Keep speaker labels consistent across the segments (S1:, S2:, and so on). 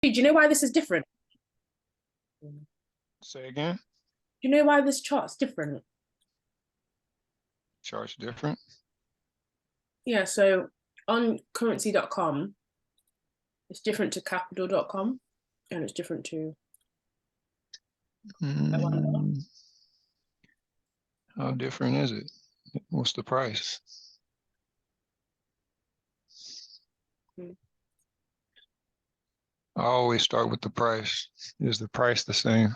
S1: Do you know why this is different?
S2: Say again.
S1: Do you know why this chart's different?
S2: Chart's different.
S1: Yeah, so on currency.com, it's different to capital.com, and it's different to
S2: How different is it? What's the price? I always start with the price. Is the price the same?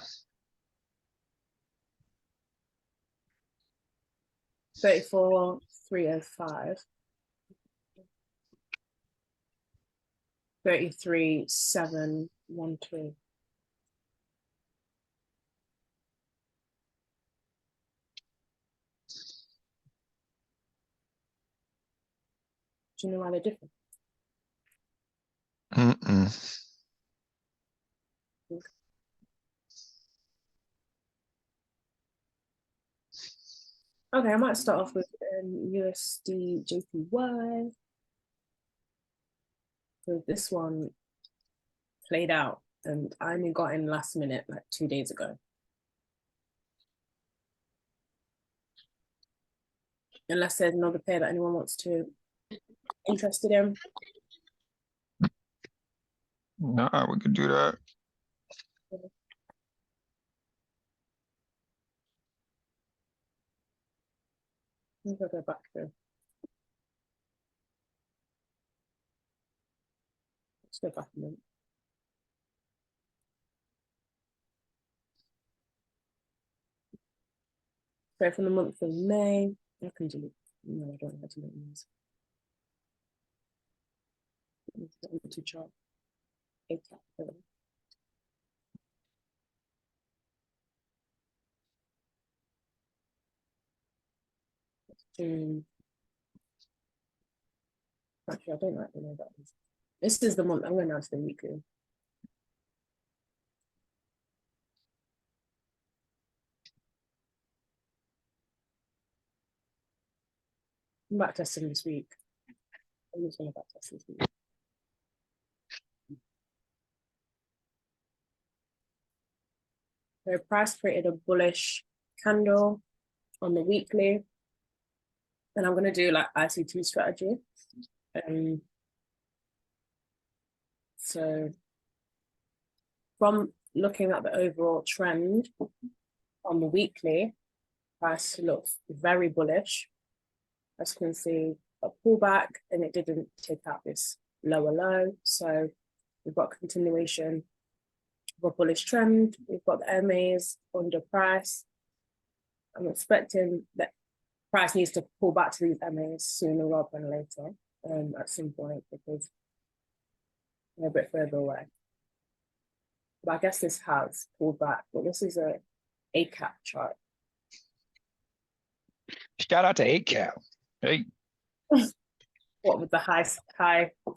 S1: 34,305. 33,712. Do you know why they're different? Okay, I might start off with USD JPY. So this one played out, and I only got in last minute, like 2 days ago. Unless there's another pair that anyone wants to interested in.
S2: Nah, we could do that.
S1: Let's go back there. Let's go back a minute. So from the month of May, I can delete. No, I don't have to delete these. To chart. June. Actually, I don't actually know that. This is the month. I'm going to the weekly. I'm back testing this week. I'm just going to back test this week. So price created a bullish candle on the weekly. And I'm going to do like ICT strategy. So from looking at the overall trend on the weekly, price looks very bullish. As you can see, a pullback, and it didn't take out this lower low. So we've got continuation of a bullish trend. We've got the MAs under price. I'm expecting that price needs to pull back to these MAs sooner rather than later, at some point, because they're a bit further away. But I guess this has pulled back. But this is a ACAP chart.
S2: Shout out to 8Cap. Hey.
S1: What with the high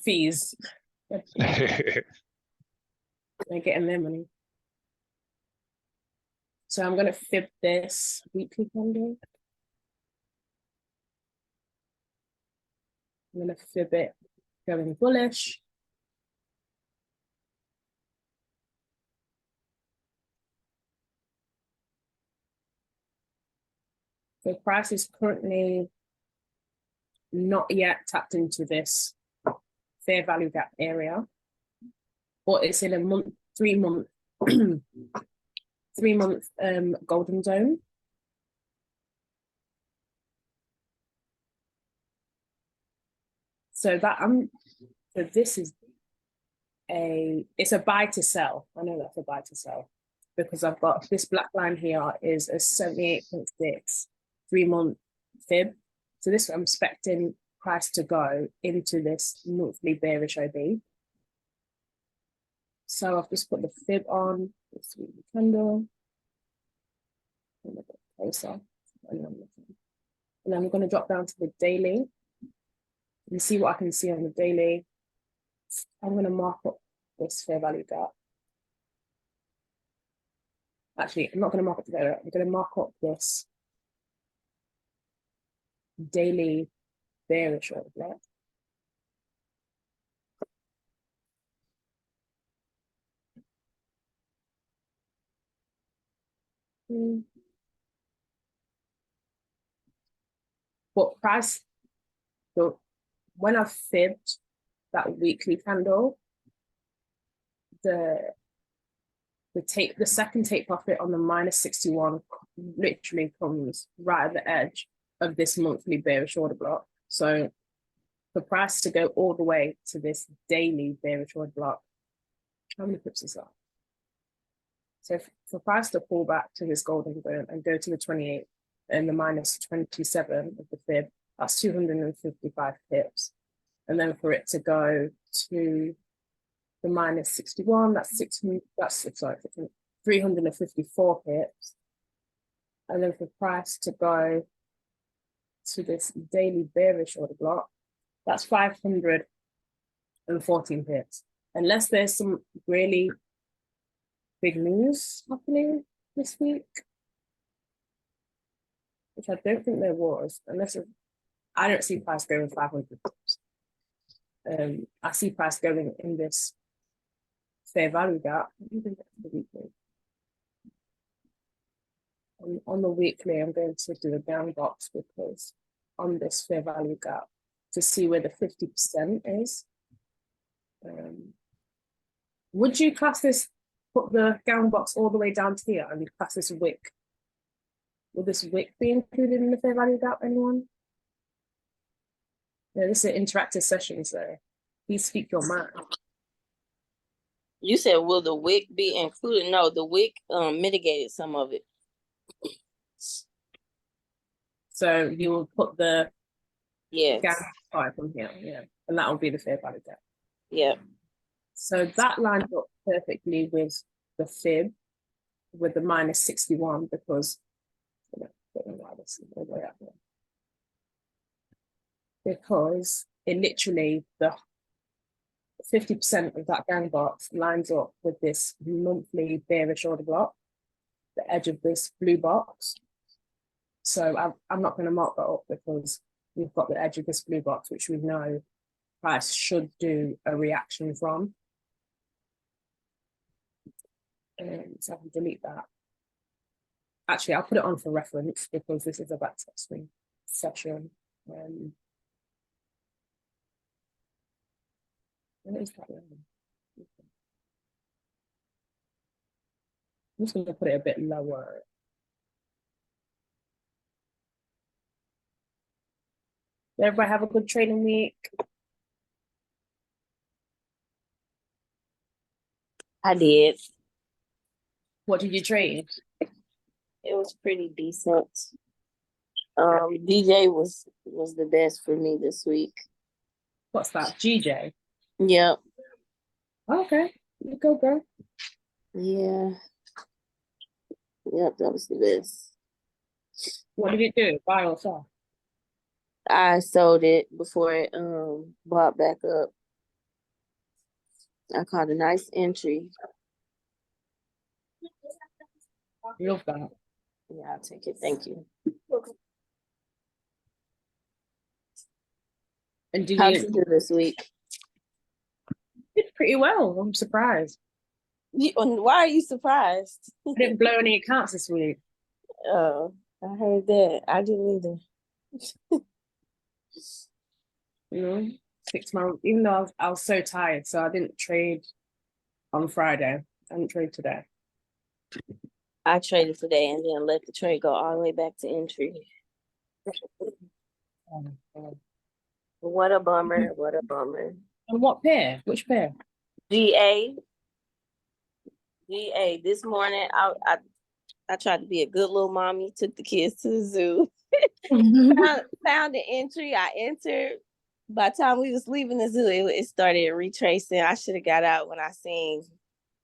S1: fees? They're getting their money. So I'm going to fib this weekly candle. I'm going to fib it going bullish. The price is currently not yet tapped into this fair value gap area, but it's in a 3-month 3-month golden zone. So that so this is it's a buy to sell. I know that's a buy to sell because I've got this black line here is a 78.6 3-month fib. So this I'm expecting price to go into this monthly bearish OB. So I've just put the fib on this weekly candle. A little bit closer. And then I'm going to drop down to the daily and see what I can see on the daily. I'm going to mark up this fair value gap. Actually, I'm not going to mark up the fair value. I'm going to mark up this daily bearish order. But price, so when I've fibbed that weekly candle, the the second take profit on the -61 literally comes right at the edge of this monthly bearish order block. So for price to go all the way to this daily bearish order block, how many pips is that? So for price to pull back to this golden zone and go to the 28 and the -27 of the fib, that's 255 pips. And then for it to go to the -61, that's 354 pips. And then for price to go to this daily bearish order block, that's 514 pips. Unless there's some really big news happening this week, which I don't think there was, I don't see price going 500 pips. I see price going in this fair value gap. On the weekly, I'm going to do a down box because on this fair value gap to see where the 50% is. Would you class this, put the down box all the way down to here and class this wick? Will this wick be included in the fair value gap, anyone? Yeah, this is an interactive session, so please speak your mind.
S3: You said, will the wick be included? No, the wick mitigated some of it.
S1: So you will put the
S3: Yes.
S1: gap from here, yeah, and that will be the fair value gap.
S3: Yeah.
S1: So that lines up perfectly with the fib, with the -61, because because it literally, the 50% of that gang box lines up with this monthly bearish order block, the edge of this blue box. So I'm not going to mark that up because we've got the edge of this blue box, which we know price should do a reaction from. So I can delete that. Actually, I'll put it on for reference because this is a backtesting session. What is that? I'm just going to put it a bit lower. Did everybody have a good trading week?
S3: I did.
S1: What did you trade?
S3: It was pretty decent. DJ was the best for me this week.
S1: What's that? GJ?
S3: Yep.
S1: Okay. You go, girl.
S3: Yeah. Yep, that was the best.
S1: What did it do? Buy or sell?
S3: I sold it before it bought back up. I caught a nice entry.
S1: Love that.
S3: Yeah, I'll take it. Thank you.
S1: And did
S3: How
S1: you
S3: did you do this week?
S1: did pretty well. I'm surprised.
S3: Why are you surprised?
S1: I didn't blow any accounts this week.
S3: Oh, I heard that. I didn't either.
S1: You know, 6 months, even though I was so tired, so I didn't trade on Friday. I didn't trade today.
S3: I traded today and then let the trade go all the way back to entry. What a bummer. What a bummer.
S1: And what pair? Which pair?
S3: GA. This morning, I tried to be a good little mommy, took the kids to the zoo. found the entry. I entered. By the time we was leaving the zoo, it started retracing. I should have got out when I seen,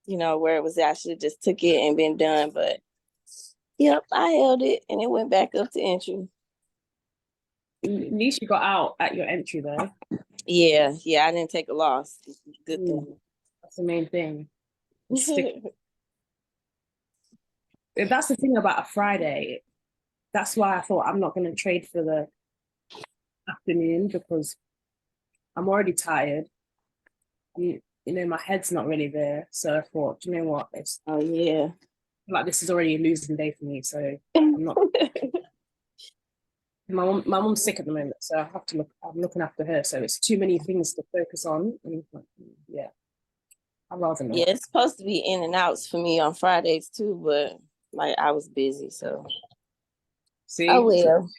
S3: where it was at. I should have just took it and been done. But yep, I held it and it went back up to entry.
S1: At least you got out at your entry though.
S3: Yeah, I didn't take a loss. Good thing.
S1: That's the main thing. That's the thing about a Friday. That's why I thought I'm not going to trade for the afternoon because I'm already tired. My head's not really there. So I thought, you know what?
S3: Oh yeah.
S1: Like this is already a losing day for me, so I'm not. My mom's sick at the moment, so I have to look. I'm looking after her, so it's too many things to focus on. And yeah, I'd rather not.
S3: Yeah, it's supposed to be in and outs for me on Fridays too, but like I was busy, so
S1: See,
S3: I will.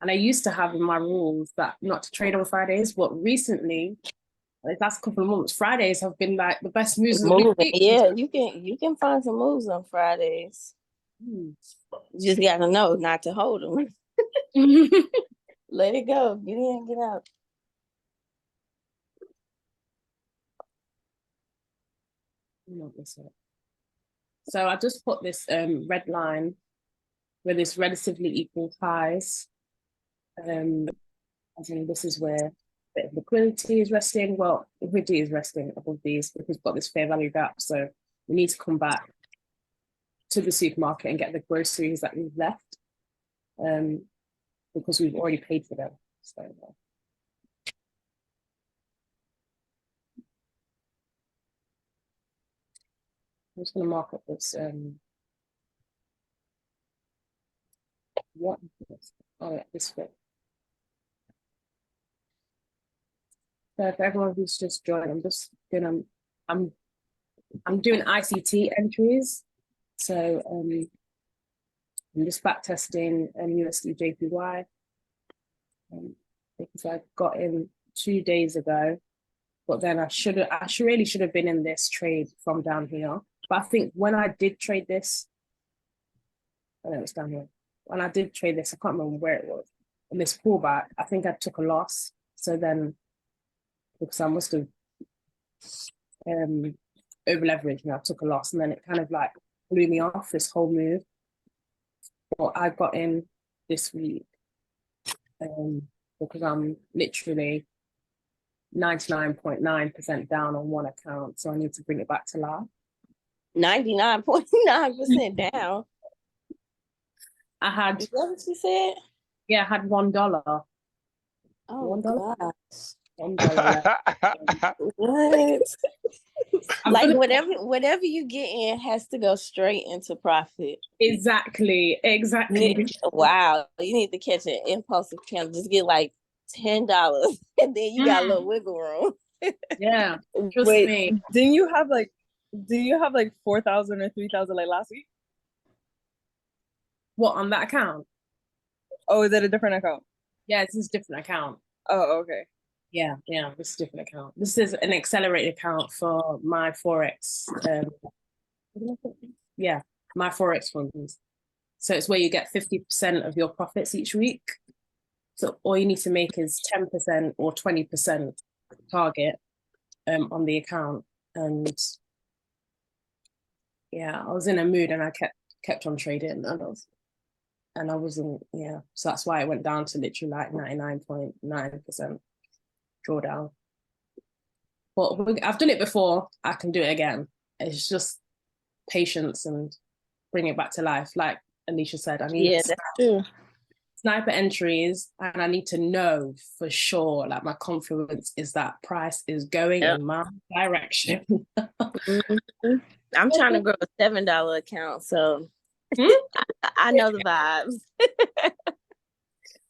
S1: and I used to have in my rules that not to trade on Fridays, but recently, like last couple of months, Fridays have been like the best moves of the
S3: Moving.
S1: week.
S3: Yeah, you can find some moves on Fridays.
S1: Hmm.
S3: You just gotta know not to hold them. Let it go. Get in, get out.
S1: So I just put this red line where this relatively equal ties. As in this is where a bit of liquidity is resting. Well, liquidity is resting above these because we've got this fair value gap. So we need to come back to the supermarket and get the groceries that we've left because we've already paid for them. So I'm just going to mark up this. What? Oh, yeah, this bit. So for everyone who's just joined, I'm doing ICT entries. So I'm just back testing USD JPY because I got in 2 days ago, but then I really should have been in this trade from down here. But I think when I did trade this, I know it's down here. When I did trade this, I can't remember where it was. In this pullback, I think I took a loss. So then, because I must have over leveraged and I took a loss, and then it kind of like blew me off this whole move. But I got in this week because I'm literally 99.9% down on one account, so I need to bring it back to life.
S3: 99.9% down.
S1: I had.
S3: Is that what you said?
S1: Yeah, I had $1.
S3: Oh
S1: $1.
S3: gosh.
S1: $1 left.
S3: What? Like
S1: gonna...
S3: whatever you get in has to go straight into profit.
S1: Exactly.
S3: Wow. You need to catch an impulsive candle. Just get like $10 and then you got a little wiggle room.
S1: Yeah.
S4: Wait,
S1: Me.
S4: do you have like 4,000 or 3,000 like last week?
S1: What, on that account?
S4: Oh, is it a different account?
S1: Yeah, it's a different account.
S4: Oh, okay.
S1: Yeah, this is a different account. This is an accelerated account for my Forex. Yeah, my Forex funds. So it's where you get 50% of your profits each week. So all you need to make is 10% or 20% target on the account. And yeah, I was in a mood and I kept on trading and I wasn't, yeah. So that's why it went down to literally like 99.9% drawdown. But I've done it before. I can do it again. It's just patience and bring it back to life. Like Alicia said, I need
S3: that's true.
S1: Sniper entries, and I need to know for sure, like my confidence is that price is going in my direction.
S3: Mm-hmm. I'm trying to grow a $7 account, so I know the vibes.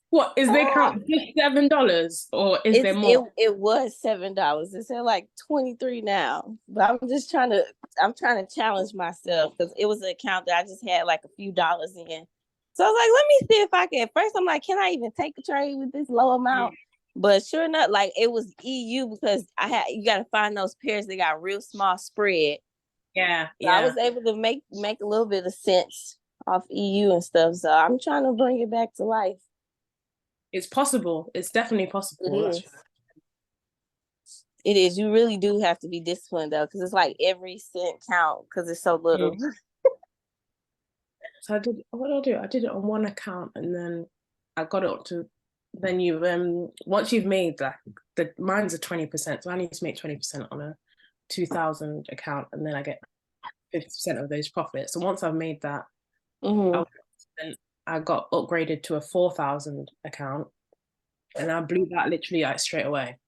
S1: What is the account? $7 or is there more?
S3: It was $7. It's at like 23 now. But I'm trying to challenge myself because it was an account that I just had like a few dollars in. So I was like, let me see if I can. At first, I'm like, can I even take a trade with this low amount? But sure enough, like it was EU because you got to find those pairs that got real small spread.
S1: Yeah,
S3: so I was able to make a little bit of sense off EU and stuff. So I'm trying to bring it back to life.
S1: It's possible. It's definitely possible.
S3: It is. You really do have to be disciplined though, because it's like every cent count because it's so little.
S1: So what did I do? I did it on one account and then I got it up to, then you once you've made that, mine's a 20%, so I need to make 20% on a 2,000 account and then I get 50% of those profits. So once I've made that, I got upgraded to a 4,000 account and I blew that literally like straight away.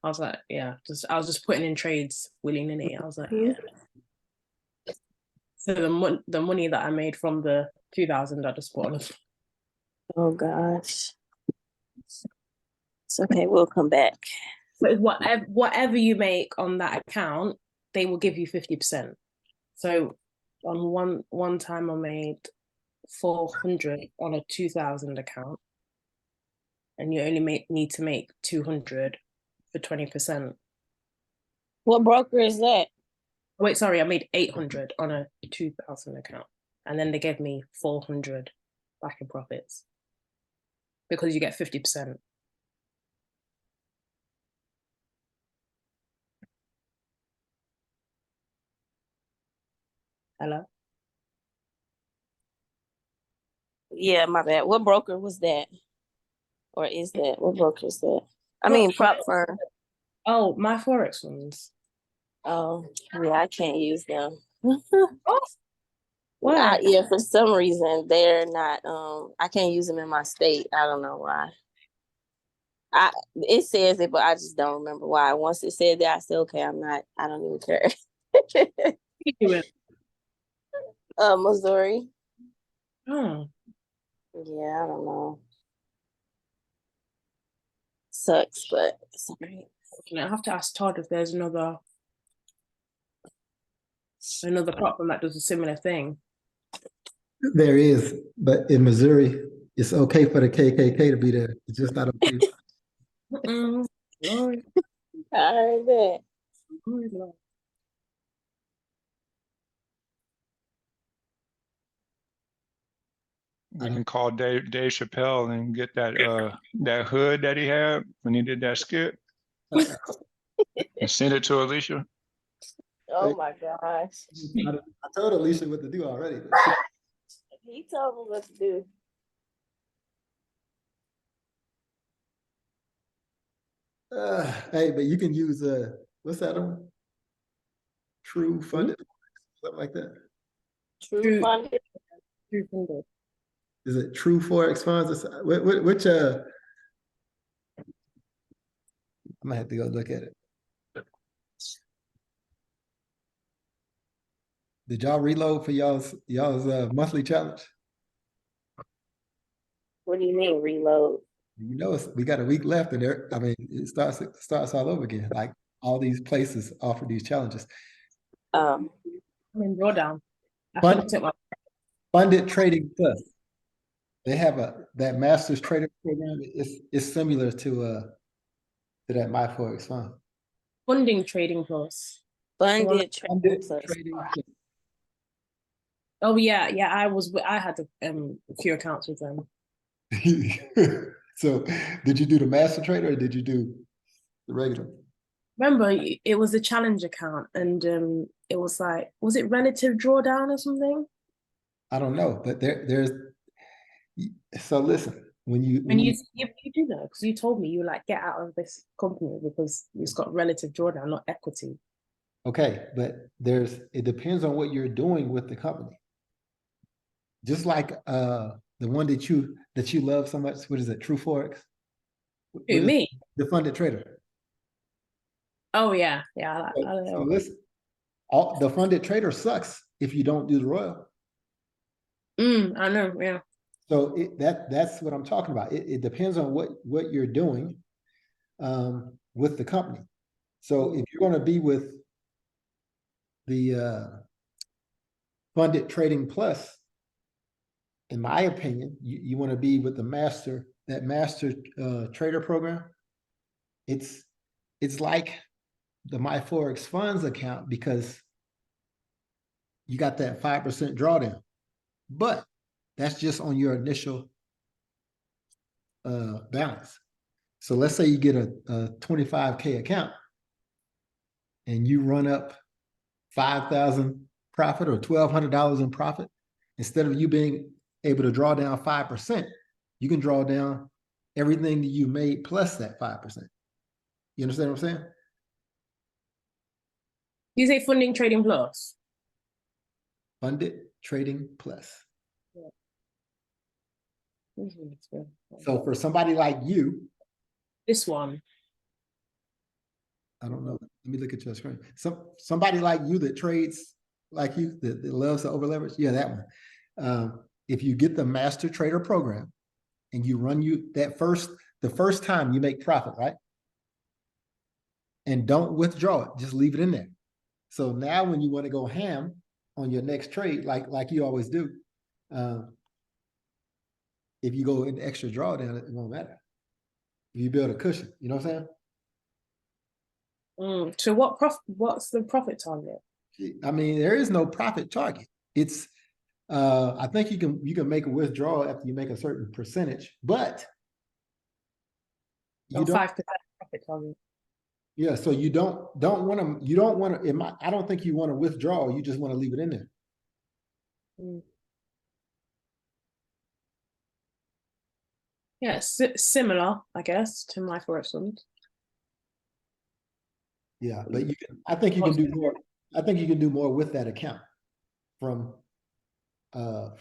S1: I was like, yeah, I was just putting in trades willy-nilly. I was like,
S3: Mhm.
S1: yeah. So the money that I made from the 2,000, I just put on.
S3: Oh gosh. It's okay, we'll come back.
S1: But whatever you make on that account, they will give you 50%. So on one time I made 400 on a 2,000 account, and you only need to make 200 for 20%.
S3: What broker is that?
S1: Wait, sorry, I made 800 on a 2,000 account, and then they gave me 400 back in profits because you get 50%. Hello?
S3: Yeah, my bad. What broker was that? Or is that? What broker is that? I mean, prop firm.
S1: Oh, my Forex ones.
S3: Oh, yeah, I can't use them.
S1: Why?
S3: Yeah, for some reason they're not. I can't use them in my state. I don't know why. It says it, but I just don't remember why. Once it said that, I said, okay, I'm not. I don't even care. Missouri.
S1: Oh,
S3: Yeah, I don't know. Sucks, but it's all right.
S1: I have to ask Todd if there's another platform that does a similar thing.
S5: There is, but in Missouri, it's okay for the KKK to be there. It's just not okay.
S1: Lord,
S3: I heard that.
S1: Lord.
S2: We can call Dave Chappelle and get that hood that he had when he did that skit and send it to Alicia.
S3: Oh my gosh.
S5: I told Alicia what to do already.
S3: He told me what to do.
S5: Hey, but you can use what's that one? True funded, something like that.
S3: True funded.
S1: True funded.
S5: Is it True Forex Funds? Which I'm gonna have to go look at it. Did y'all reload for y'all's monthly challenge?
S3: What do you mean reload?
S5: You know, we got a week left, and I mean, it starts all over again. Like all these places offer these challenges.
S1: I'm in drawdown. I
S5: Fund-
S1: think I took my
S5: Funded Trading Plus. They have that Masters Trader program. It's similar to that MyForex Fund.
S1: funding trading plus.
S3: Funded
S5: Funded
S3: Plus.
S5: Trading Plus.
S1: Oh yeah, I had a few accounts with them.
S5: So, did you do the Master Trader or did you do the regular?
S1: Remember, it was a challenge account, and it was like, was it relative drawdown or something?
S5: I don't know, but there's. So listen, when you
S1: do know, because you told me you were like, get out of this company because it's got relative drawdown, not equity.
S5: okay, but it depends on what you're doing with the company. Just like the one that you love so much, what is it, True Forex?
S1: Who, me?
S5: The Funded Trader.
S1: Oh yeah, I don't
S5: So
S1: know.
S5: listen, the Funded Trader sucks if you don't do the Royal.
S1: I know, yeah.
S5: So that's what I'm talking about. It depends on what you're doing with the company. So if you're going to be with the Funded Trading Plus, in my opinion, you want to be with the master trader program. It's like the MyForex Funds account because you got that 5% drawdown, but that's just on your initial balance. So let's say you get a 25K account and you run up 5,000 profit or $1,200 in profit. Instead of you being able to draw down 5%, you can draw down everything that you made plus that 5%. You understand what I'm saying?
S1: You say funding trading plus?
S5: Funded Trading Plus.
S1: Yeah.
S5: So for somebody like you,
S1: This one.
S5: I don't know. Let me look at your screen. Somebody like you that trades like you that loves to over leverage. Yeah, that one. If you get the master trader program and you run the first time you make profit, right? And don't withdraw it, just leave it in there. So now when you want to go ham on your next trade, like you always do, if you go into extra drawdown, it won't matter. If you build a cushion, you know what I'm saying?
S1: So what's the profit target?
S5: I mean, there is no profit target. It's I think you can make a withdrawal after you make a certain percentage, but you don't
S1: 5% profit target.
S5: yeah, so you don't want to I don't think you want to withdraw, you just want to leave it in there.
S1: Yeah, similar, I guess, to my forex funds.
S5: Yeah, but I think you can do more. I think you can do more with that account from a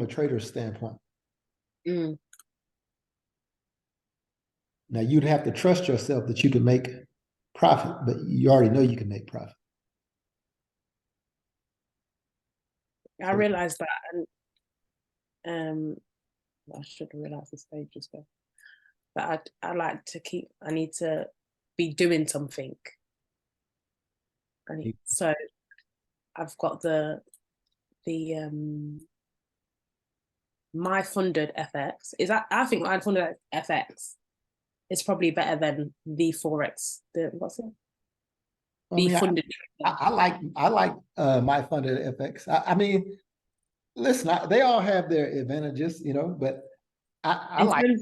S5: trader's standpoint.
S1: Mm.
S5: Now you'd have to trust yourself that you can make profit, but you already know you can make profit.
S1: I realized that, and I should have realized this page as well. But I need to be doing something. So I've got the my funded FX. I think my funded FX is probably better than the forex. What's it? The funded.
S5: I like my funded FX. I mean, listen, they all have their advantages, you know, but in
S1: terms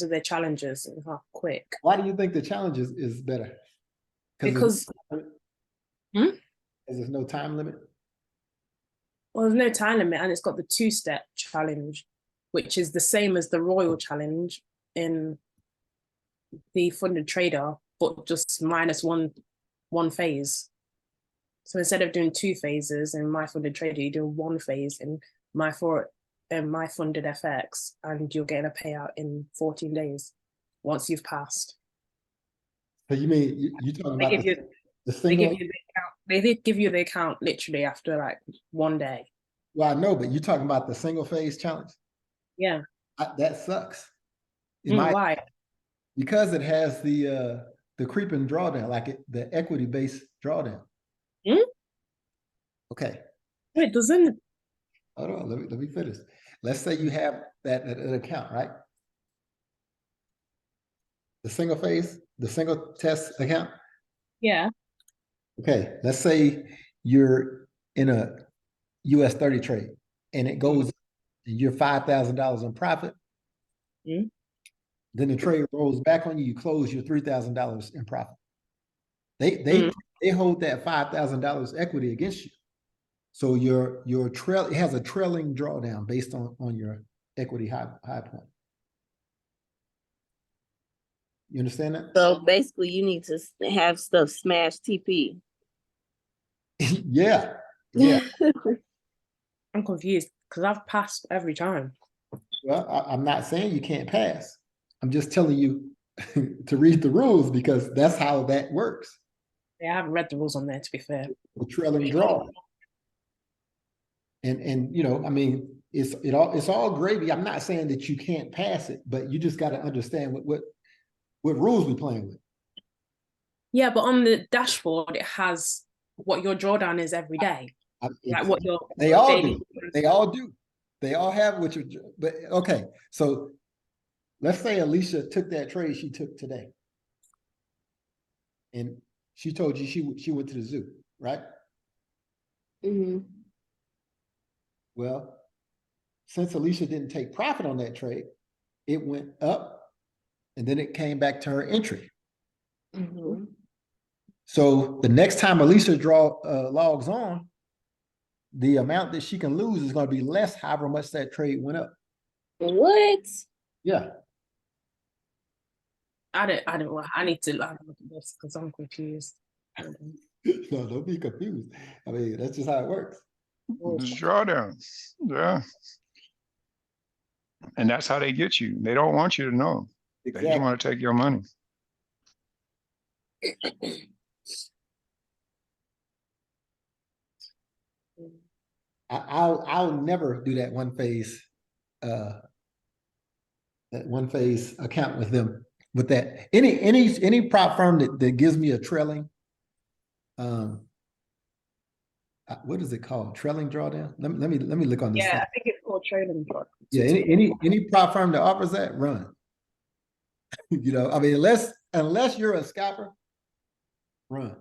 S1: of their challenges and how quick.
S5: Why do you think the challenge is better?
S1: Because
S5: there's no time limit.
S1: Well, there's no time limit, and it's got the 2-step challenge, which is the same as the Royal Challenge in the funded trader, but just minus one phase. So instead of doing 2 phases in my funded trader, you do 1 phase in my funded FX, and you're getting a payout in 14 days once you've passed.
S5: So you mean you talking about the single?
S1: They give you the account literally after like 1 day.
S5: Well, I know, but you're talking about the single phase challenge.
S1: Yeah,
S5: that sucks.
S1: Why?
S5: Because it has the creeping drawdown, like the equity based drawdown. Okay.
S1: It doesn't.
S5: Hold on, let me finish. Let's say you have that account, right? The single phase, the single test account.
S1: Yeah.
S5: Okay, let's say you're in a US 30 trade and it goes, and you're $5,000 in profit. Then the trade rolls back on you, you close your $3,000 in profit. They hold that $5,000 equity against you. So your trail, it has a trailing drawdown based on your equity high point. You understand that?
S3: So basically you need to have stuff smash TP.
S5: Yeah.
S1: I'm confused because I've passed every time.
S5: Well, I'm not saying you can't pass. I'm just telling you to read the rules because that's how that works.
S1: Yeah, I haven't read the rules on there, to be fair.
S5: The trailing draw. And you know, I mean, it's all gravy. I'm not saying that you can't pass it, but you just got to understand what rules we're playing with.
S1: Yeah, but on the dashboard, it has what your drawdown is every day. Like what your
S5: they all do. They all do. They all have what you're. But okay, so let's say Alicia took that trade she took today, and she told you she went to the zoo, right? Well, since Alicia didn't take profit on that trade, it went up, and then it came back to her entry. So the next time Alicia logs on, the amount that she can lose is going to be less, however much that trade went up.
S3: What?
S5: Yeah.
S1: I need to look at this because I'm confused.
S5: No, don't be confused. I mean, that's just how it works.
S2: It's drawdown. Yeah. And that's how they get you. They don't want you to know. Exactly. They just want to take your money.
S5: I'll never do that one phase account with them with that. Any prop firm that gives me a trailing, what is it called? Trailing drawdown? Let me look on this.
S1: Yeah,
S5: thing.
S1: I think it's called trading drop.
S5: Yeah, any prop firm that offers that, run. You know, I mean, unless you're a scalper, run.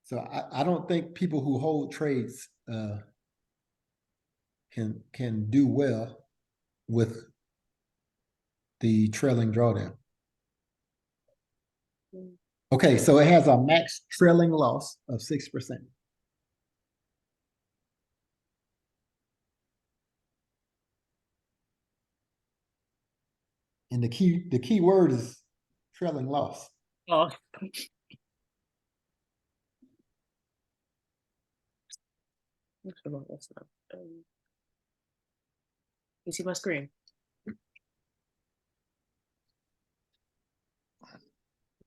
S5: So I don't think people who hold trades can do well with the trailing drawdown. Okay, so it has a max trailing loss of 6%. And the key word is trailing loss.
S1: Oh. You see my screen?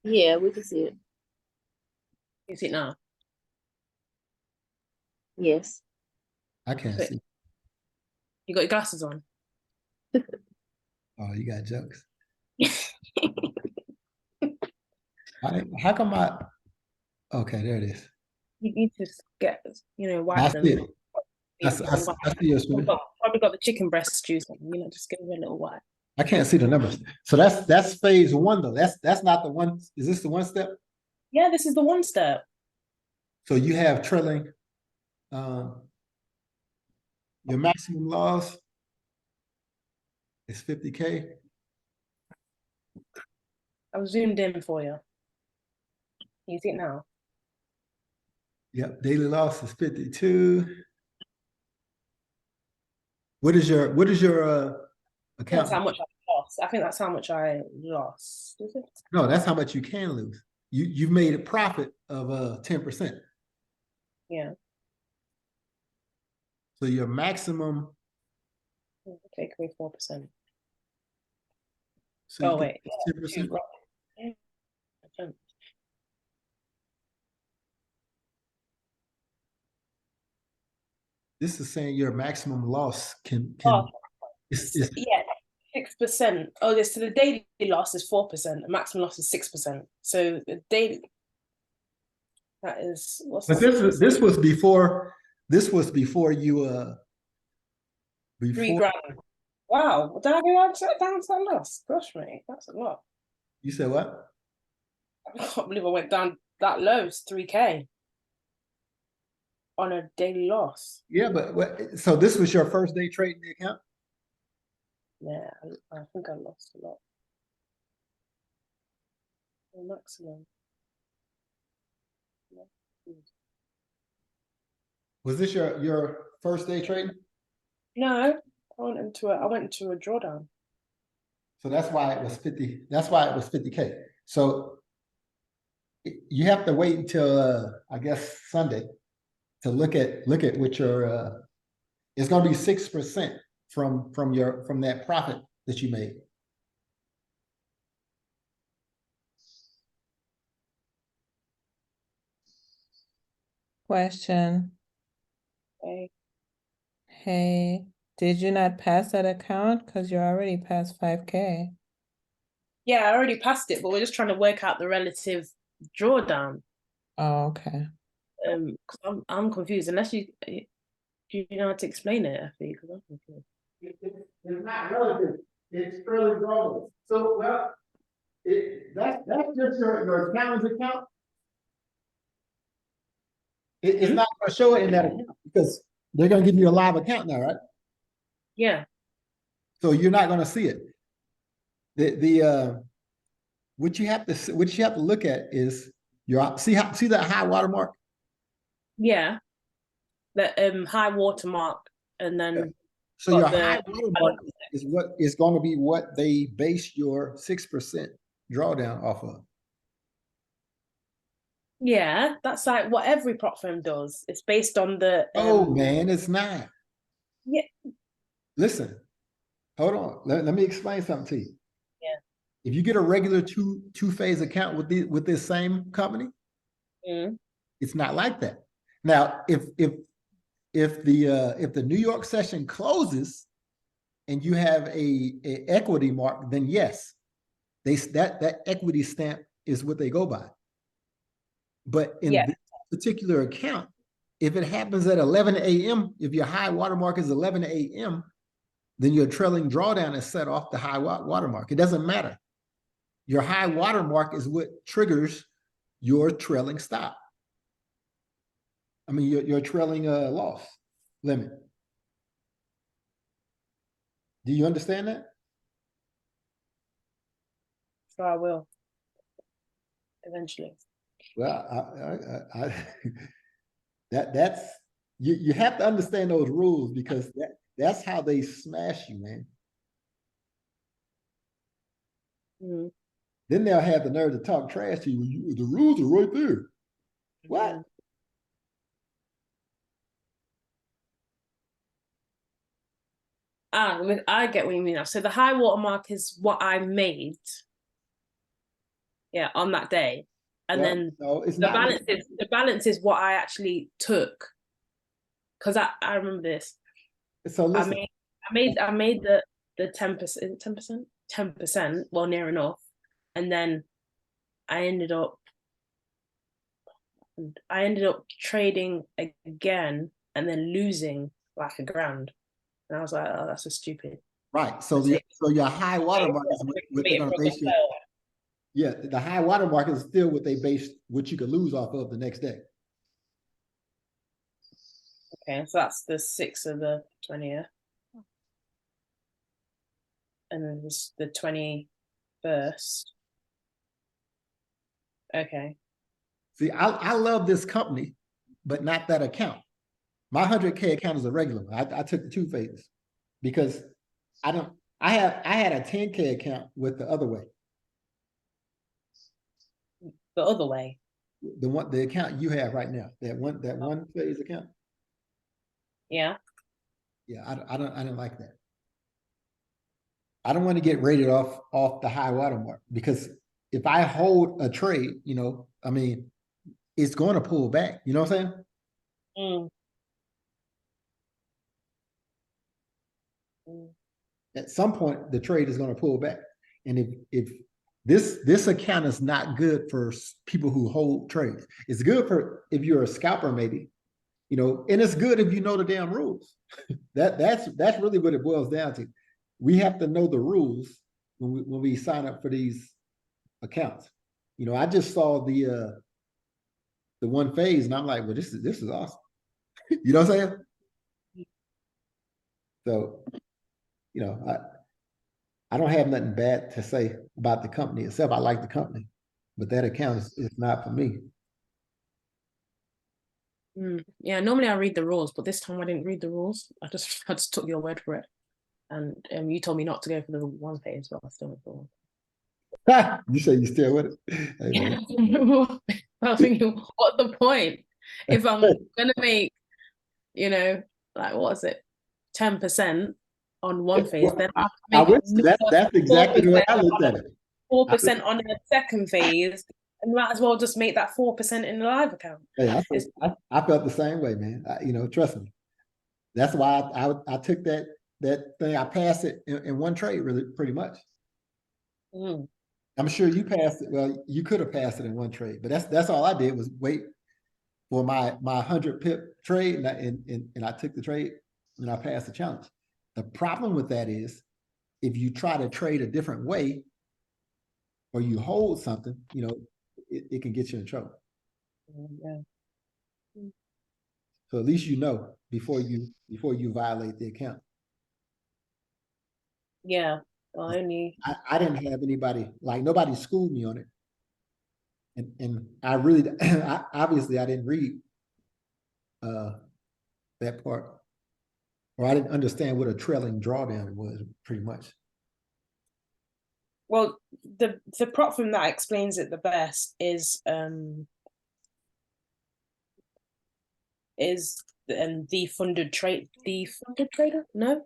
S3: Yeah, we can see it.
S1: You see it now?
S3: Yes.
S5: I can't
S1: Wait.
S5: see.
S1: You got your glasses on?
S5: Oh, you got jokes. How come okay, there it is.
S1: You need to get,
S5: I
S1: wipe
S5: see
S1: them.
S5: it. I see your screen.
S1: Probably got the chicken breast juice on, just give them a little wipe.
S5: I can't see the numbers. So that's phase one though. That's not the one. Is this the one step?
S1: Yeah, this is the one step.
S5: So you have trailing. Your maximum loss is 50K.
S1: I've zoomed in for you. Can you see it now?
S5: Yep, daily loss is 52. What is your account?
S1: That's how much I lost. I think that's how much I lost. Is it?
S5: No, that's how much you can lose. You've made a profit of 10%.
S1: Yeah.
S5: So your maximum.
S1: Take away 4%.
S5: So
S1: Oh wait,
S5: 10%.
S1: Yeah.
S5: This is saying your maximum loss can
S1: yeah, 6%. Oh, yes. So the daily loss is 4%. The maximum loss is 6%. So the daily. That is.
S5: But this was before. This was before you
S1: $3
S5: before
S1: grand. Wow, did I go down to that loss? Gosh, mate, that's a lot.
S5: you said what?
S1: I can't believe I went down that low. It's 3K on a daily loss.
S5: Yeah, but so this was your first day trading the account?
S1: Yeah, I think I lost a lot. The maximum.
S5: Was this your first day trading?
S1: No, I went into a drawdown.
S5: So that's why it was 50. That's why it was 50K. So you have to wait until I guess Sunday to look at what your it's going to be 6% from that profit that you made.
S6: Question.
S1: Okay.
S6: Hey, did you not pass that account? Because you're already past 5K.
S1: Yeah, I already passed it, but we're just trying to work out the relative drawdown.
S6: Oh, okay.
S1: 'Cause I'm confused. Unless do you know how to explain it, Effie? Because I'm confused.
S5: It's not relative. It's early drawings. So well, that's just your accountant's account. It's not going to show it in that account because they're going to give you a live account now, right?
S1: Yeah.
S5: So you're not going to see it. What you have to look at is see that high watermark.
S1: Yeah. The high watermark, and then
S5: so your high watermark is what is going to be what they base your 6% drawdown off of.
S1: Yeah, that's like what every prop firm does. It's based on the.
S5: Oh man, it's not.
S1: Yeah.
S5: Listen, hold on. Let me explain something to you.
S1: Yeah.
S5: If you get a regular two-phase account with this same company, it's not like that. Now, if the New York session closes and you have a equity mark, then yes, that equity stamp is what they go by. But in this particular account, if it happens at 11 a.m., if your high watermark is 11 a.m., then your trailing drawdown is set off the high watermark. It doesn't matter. Your high watermark is what triggers your trailing stop. I mean, your trailing loss limit. Do you understand that?
S1: So I will eventually.
S5: Well, that's you have to understand those rules, because that's how they smash you, man. Then they'll have the nerve to talk trash to you. The rules are right there. What?
S1: I get what you mean now. So the high water mark is what I made, on that day, and then
S5: no, it's
S1: the
S5: not.
S1: balance is what I actually took. Because I remember this.
S5: So listen,
S1: I made the 10%, 10%, well, near enough, and then I ended up trading again and then losing like $1,000. And I was like, oh, that's so stupid.
S5: right. So your high watermark is what they're going to base your. Yeah, the high watermark is still what they base what you could lose off of the next day.
S1: Okay, so that's the 6th of the 20th, and then this the 21st. Okay.
S5: See, I love this company, but not that account. My 100K account is a regular one. I took the 2 phases because I had a 10K account with the other way.
S1: The other way.
S5: The account you have right now, that one phase account.
S1: Yeah.
S5: Yeah, I don't like that. I don't want to get rated off the high watermark, because if I hold a trade, I mean, it's going to pull back. You know what I'm saying? At some point, the trade is going to pull back, and if this account is not good for people who hold trades. It's good for if you're a scalper, maybe, and it's good if you know the damn rules. That's really what it boils down to. We have to know the rules when we sign up for these accounts. I just saw the one phase, and I'm like, well, this is awesome. You know what I'm saying? So, I don't have nothing bad to say about the company itself. I like the company, but that account is not for me.
S1: Yeah, normally I read the rules, but this time I didn't read the rules. I just took your word for it, and you told me not to go for the one phase, but I still went for one.
S5: You say you still with it? Hey,
S1: I was thinking, what's the point if I'm gonna make, like, what is it, 10% on one phase? Then
S5: that's exactly the way I looked at it.
S1: 4% on the second phase, and might as well just make that 4% in the live account.
S5: Hey, I felt the same way, man. Trust me. That's why I took that thing. I passed it in one trade, really, pretty much. I'm sure you passed it. Well, you could have passed it in one trade, but that's all I did was wait for my 100 pip trade, and I took the trade and I passed the challenge. The problem with that is if you try to trade a different way or you hold something, it can get you in trouble.
S1: Yeah.
S5: So at least before you violate the account.
S1: Yeah. Well,
S5: I didn't have nobody schooled me on it. And I really obviously I didn't read that part. Or I didn't understand what a trailing drawdown was, pretty much.
S1: Well, the prop firm that explains it the best is the funded trader. No,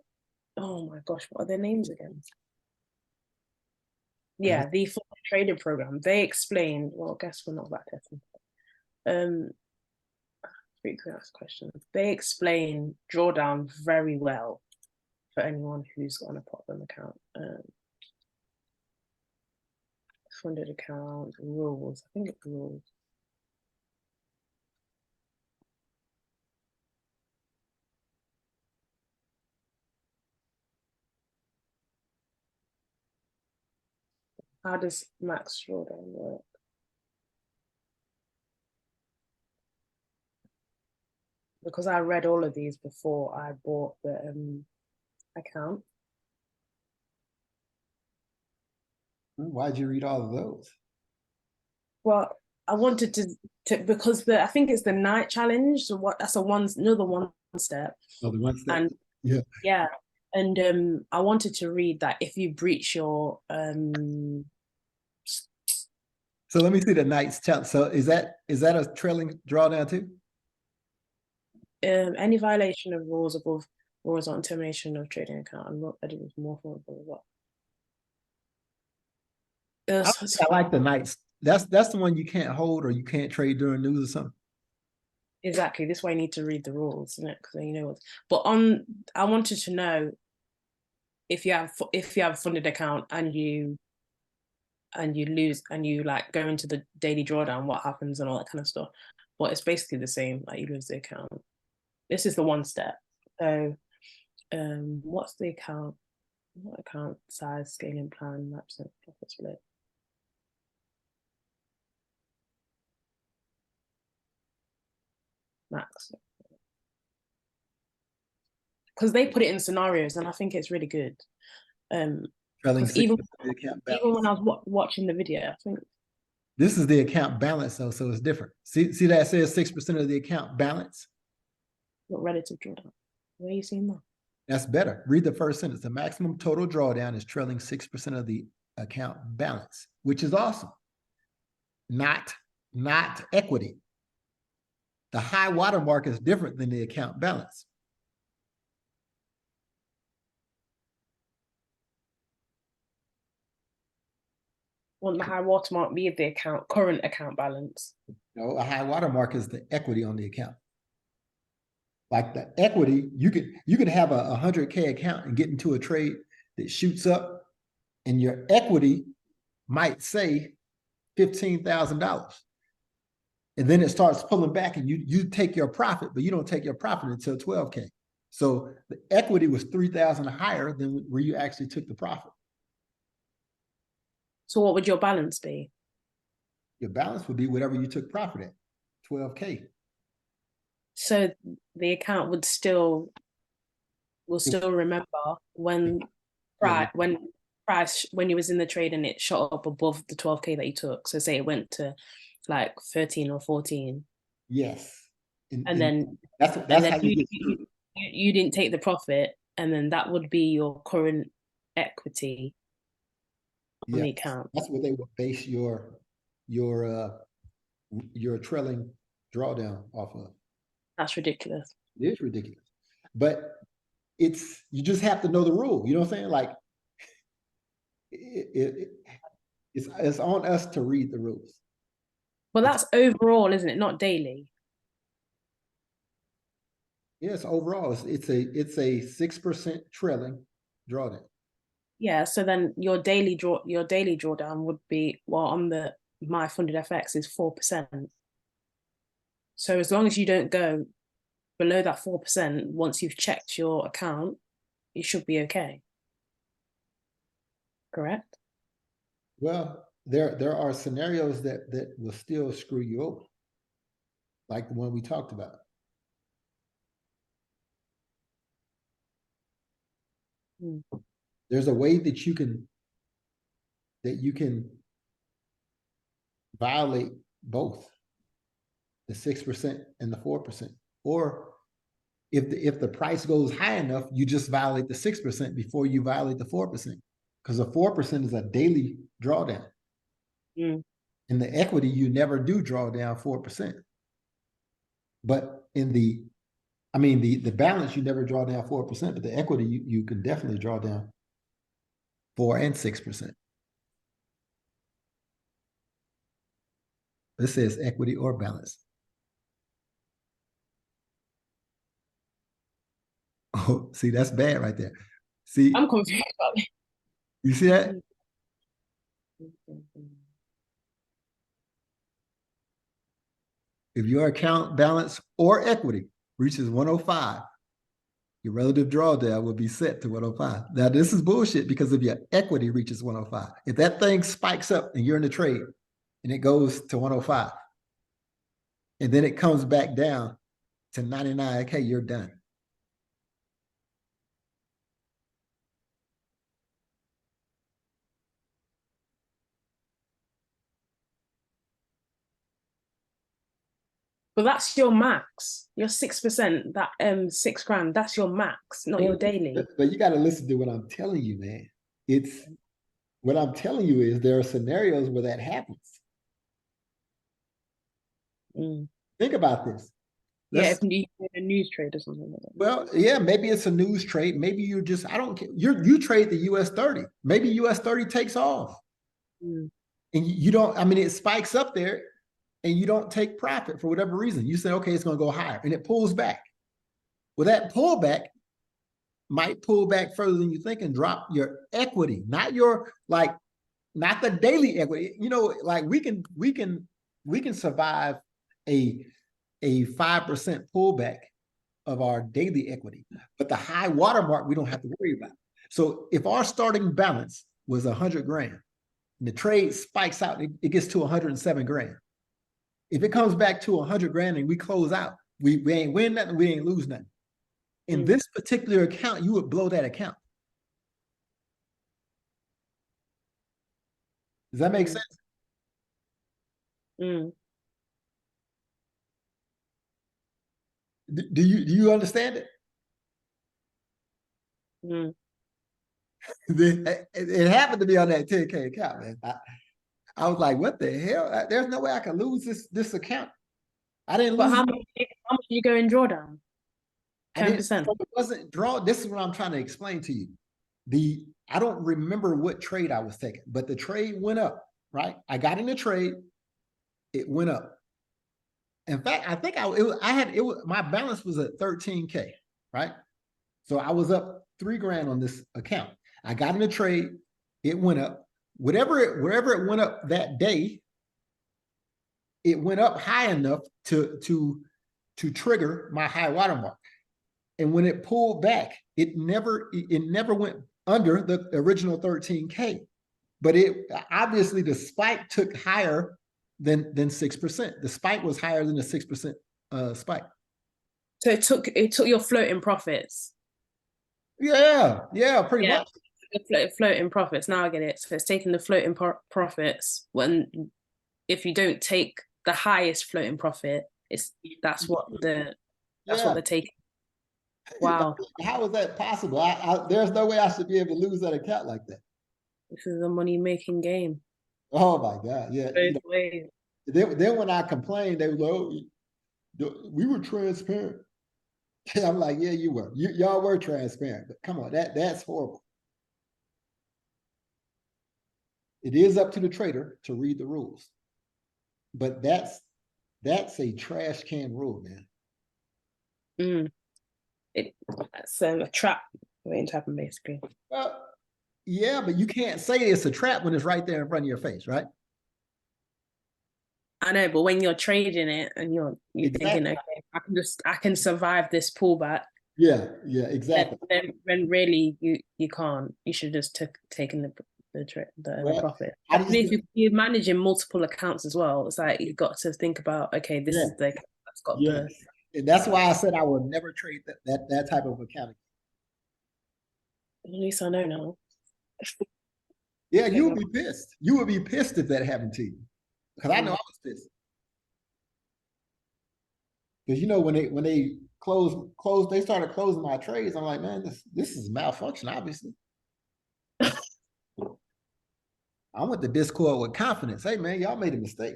S1: oh my gosh, what are their names again? Yeah, the trading program. They explain. Well, I guess we're not back testing. Frequently asked questions. They explain drawdown very well for anyone who's got a problem account. Funded account rules. I think it's rules. How does max drawdown work? Because I read all of these before I bought the account.
S5: Why'd you read all of those?
S1: Well, I wanted to because I think it's the night challenge. So that's another one step.
S5: Oh, the ones that,
S1: And yeah. And I wanted to read that if you breach your
S5: so let me see the Knights challenge. So is that a trailing drawdown too?
S1: any violation of rules above rules on termination of trading account. I'm not editing more for
S5: I like the Knights. That's the one you can't hold or you can't trade during news or something.
S1: Exactly. This way I need to read the rules, isn't it? Because you know what. But I wanted to know if you have a funded account and you lose and you like go into the daily drawdown, what happens and all that kind of stuff. But it's basically the same. Like you lose the account. This is the one step. So, what's the account? What account size, scaling plan, maps, and profit split? Max. Because they put it in scenarios, and I think it's really good. Because even when I was watching the video, I think
S5: this is the account balance, though, so it's different. See that it says 6% of the account balance.
S1: what relative drawdown. Where are you seeing that?
S5: That's better. Read the first sentence. The maximum total drawdown is trailing 6% of the account balance, which is awesome. Not equity. The high watermark is different than the account balance.
S1: Wouldn't the high watermark be the current account balance?
S5: No, a high watermark is the equity on the account. Like the equity, you could have a 100K account and get into a trade that shoots up, and your equity might say $15,000. And then it starts pulling back and you take your profit, but you don't take your profit until 12K. So the equity was 3,000 higher than where you actually took the profit.
S1: So what would your balance be?
S5: Your balance would be whatever you took profit at, 12K.
S1: So the account will still remember when you was in the trade and it shot up above the 12K that you took. So say it went to like 13 or 14.
S5: Yes.
S1: And then
S5: that's how
S1: you didn't take the profit, and then that would be your current equity on the account.
S5: That's what they would base your trailing drawdown off of.
S1: That's ridiculous.
S5: It is ridiculous. But you just have to know the rule. You know what I'm saying? Like it's on us to read the rules.
S1: Well, that's overall, isn't it? Not daily.
S5: Yes, overall, it's a 6% trailing drawdown.
S1: Yeah, so then your daily drawdown would be, well, on my funded FX is 4%. So as long as you don't go below that 4%, once you've checked your account, you should be okay. Correct?
S5: Well, there are scenarios that will still screw you over, like the one we talked about. There's a way that you can violate both the 6% and the 4%. Or if the price goes high enough, you just violate the 6% before you violate the 4%. Because the 4% is a daily drawdown. In the equity, you never do draw down 4%. But in the balance, you never draw down 4%, but the equity, you can definitely draw down 4 and 6%. It says equity or balance. Oh, see, that's bad right there. See,
S1: I'm confused about it.
S5: you see that? If your account balance or equity reaches 105, your relative drawdown will be set to 105. Now, this is bullshit because if your equity reaches 105, if that thing spikes up and you're in the trade and it goes to 105, and then it comes back down to 99, okay, you're done.
S1: But that's your max. Your 6%, that 6 grand, that's your max, not your daily.
S5: But you got to listen to what I'm telling you, man. It's what I'm telling you is there are scenarios where that happens.
S1: Mm.
S5: Think about this.
S1: Yeah, if you're a news trade or something like that.
S5: Well, yeah, maybe it's a news trade. Maybe you're just, I don't care. You trade the US 30. Maybe US 30 takes off.
S1: Mm.
S5: And you don't, I mean, it spikes up there and you don't take profit for whatever reason. You say, okay, it's going to go higher and it pulls back. Well, that pullback might pull back further than you think and drop your equity, not your, like, not the daily equity. You know, like we can survive a 5% pullback of our daily equity, but the high watermark we don't have to worry about. So if our starting balance was 100 grand and the trade spikes out, it gets to 107 grand. If it comes back to 100 grand and we close out, we ain't win nothing, we ain't lose nothing. In this particular account, you would blow that account. Does that make sense?
S1: Mm.
S5: Do you understand it?
S1: Mm.
S5: It happened to be on that 10K account, man. I was like, what the hell? There's no way I can lose this account. I didn't
S1: But
S5: lose.
S1: how much do you go in drawdown? 10%.
S5: It wasn't draw. This is what I'm trying to explain to you. I don't remember what trade I was taking, but the trade went up, right? I got in the trade, it went up. In fact, I think my balance was at 13K, right? So I was up 3 grand on this account. I got in the trade, it went up. Wherever it went up that day, it went up high enough to trigger my high watermark. And when it pulled back, it never went under the original 13K. But it obviously the spike took higher than 6%. The spike was higher than the 6% spike.
S1: So it took your floating profits.
S5: Yeah, pretty much.
S1: Floating profits. Now I get it. So it's taking the floating profits if you don't take the highest floating profit, that's what they're taking. Wow.
S5: How is that possible? There's no way I should be able to lose that account like that.
S1: This is a money-making game.
S5: Oh my God. Yeah.
S1: Both ways.
S5: Then when I complained, they were like, oh, we were transparent. I'm like, yeah, you were. Y'all were transparent, but come on, that's horrible. It is up to the trader to read the rules. But that's a trash can rule, man.
S1: That's a trap waiting to happen, basically.
S5: Well, yeah, but you can't say it's a trap when it's right there in front of your face, right?
S1: I know, but when you're trading it and you're thinking, okay, I can survive this pullback.
S5: Yeah, exactly.
S1: When really you can't. You should just taken the profit. If you're managing multiple accounts as well, it's like you've got to think about, okay, this is the account that's got the.
S5: And that's why I said I would never trade that type of accounting.
S1: At least I know now.
S5: Yeah, you would be pissed. You would be pissed if that happened to you, because I know I was pissed. Because you know when they closed, they started closing my trades. I'm like, man, this is malfunction, obviously. I went to Discord with confidence. Hey, man, y'all made a mistake.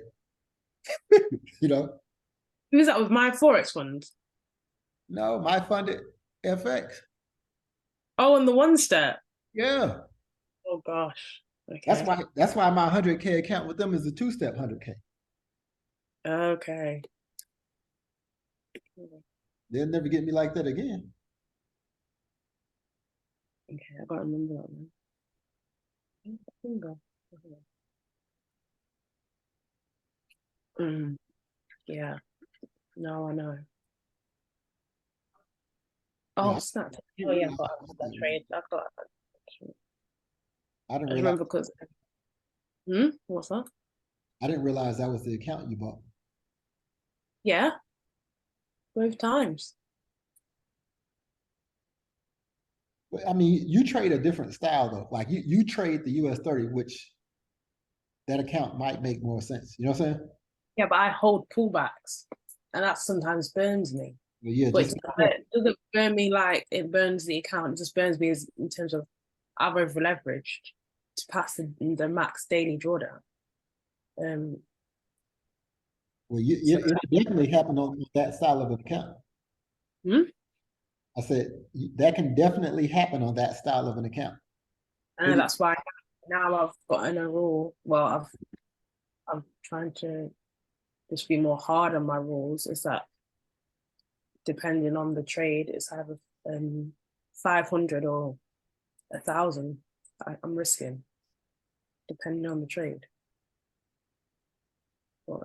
S5: You know.
S1: Who's that with my Forex funds?
S5: No, my funded FX.
S1: Oh, and the one step.
S5: Yeah.
S1: Oh gosh. Okay.
S5: That's why my 100K account with them is a 2-step 100K.
S1: Okay.
S5: They'll never get me like that again.
S1: Okay, I gotta remember that one. Finger. Yeah. No, I know. Oh,
S5: Yeah,
S1: snap. Oh yeah, I got that trade. I got.
S5: I didn't
S1: I
S5: realize.
S1: remember because. What's that?
S5: I didn't realize that was the account you bought.
S1: Yeah, both times.
S5: But I mean, you trade a different style though. Like you trade the US 30, which that account might make more sense. You know what I'm saying?
S1: Yeah, but I hold pullbacks, and that sometimes burns me.
S5: Well, yeah,
S1: But
S5: just
S1: it doesn't burn me like it burns the account. It just burns me as in terms of I've over leveraged to pass the max daily drawdown.
S5: well,
S1: So
S5: it definitely happened on that style of an account. I said that can definitely happen on that style of an account.
S1: and that's why now I've gotten a rule. Well, I'm trying to just be more hard on my rules. Is that depending on the trade, it's either 500 or 1,000. I'm risking depending on the trade. But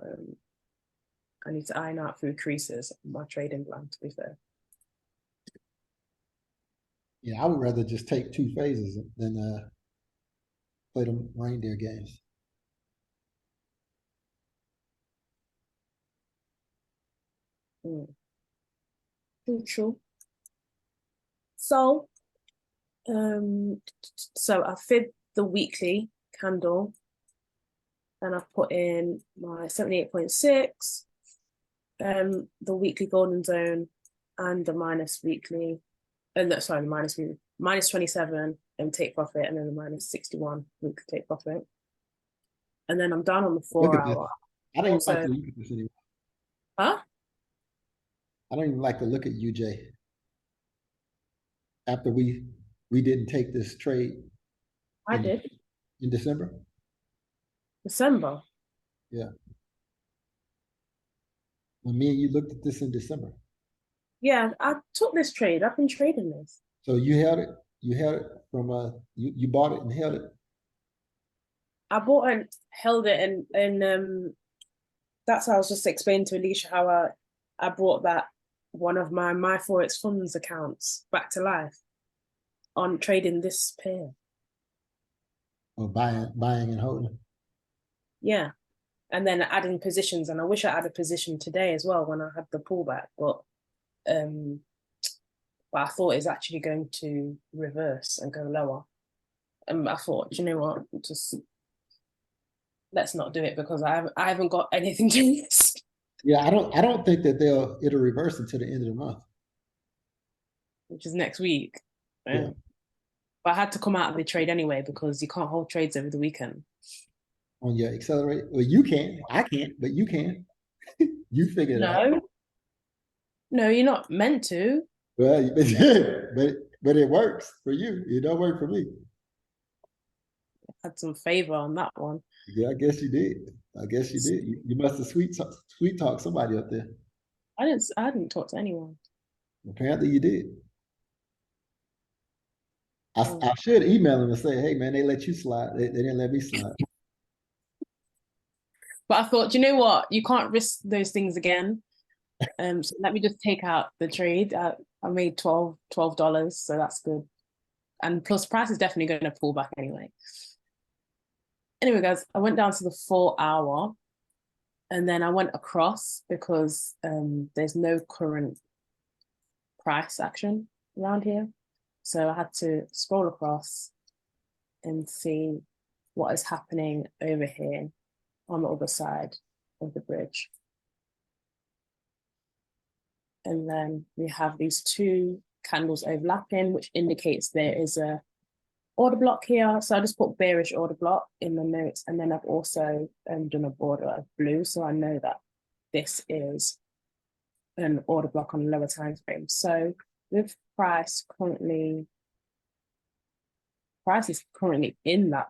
S1: I need to iron out through creases my trading plan. To be fair.
S5: Yeah, I would rather just take 2 phases than play them reindeer games.
S1: True. So, so I fid the weekly candle, and I've put in my 78.6, the weekly golden zone, and the minus weekly, sorry, the minus weekly, minus 27 and take profit, and then the minus 61 weekly take profit. And then I'm done on the 4 hour.
S5: I don't even
S1: Also,
S5: like to look at this anymore.
S1: huh?
S5: I don't even like to look at UJ. After we didn't take this trade.
S1: I did.
S5: In December.
S1: December.
S5: Yeah. When me and you looked at this in December.
S1: Yeah, I took this trade. I've been trading this.
S5: So you held it. You held it from you bought it and held it.
S1: I bought and held it, and that's how I was just explaining to Alicia how I brought that one of my Forex funds accounts back to life on trading this pair.
S5: Or buying and holding.
S1: Yeah. And then adding positions, and I wish I had a position today as well when I had the pullback, but I thought it's actually going to reverse and go lower. And I thought, you know what, just let's not do it because I haven't got anything to risk.
S5: Yeah, I don't think that it'll reverse until the end of the month.
S1: Which is next week.
S5: Yeah.
S1: But I had to come out of the trade anyway because you can't hold trades over the weekend.
S5: On your accelerate. Well, you can. I can't, but you can. You figured it out.
S1: No, you're not meant to.
S5: Well, but it works for you. It don't work for me.
S1: Had some favor on that one.
S5: Yeah, I guess you did. You must have sweet talk somebody up there.
S1: I didn't talk to anyone.
S5: Apparently you did. I should email them and say, hey man, they let you slide. They didn't let me slide.
S1: But I thought, you know what? You can't risk those things again. So let me just take out the trade. I made $12, so that's good. And plus price is definitely going to pull back anyway. Anyway, guys, I went down to the 4 hour, and then I went across because there's no current price action around here. So I had to scroll across and see what is happening over here on the other side of the bridge. And then we have these 2 candles overlapping, which indicates there is a order block here. So I just put bearish order block in the notes, and then I've also done a border of blue, so I know that this is an order block on a lower time frame. So with price is currently in that.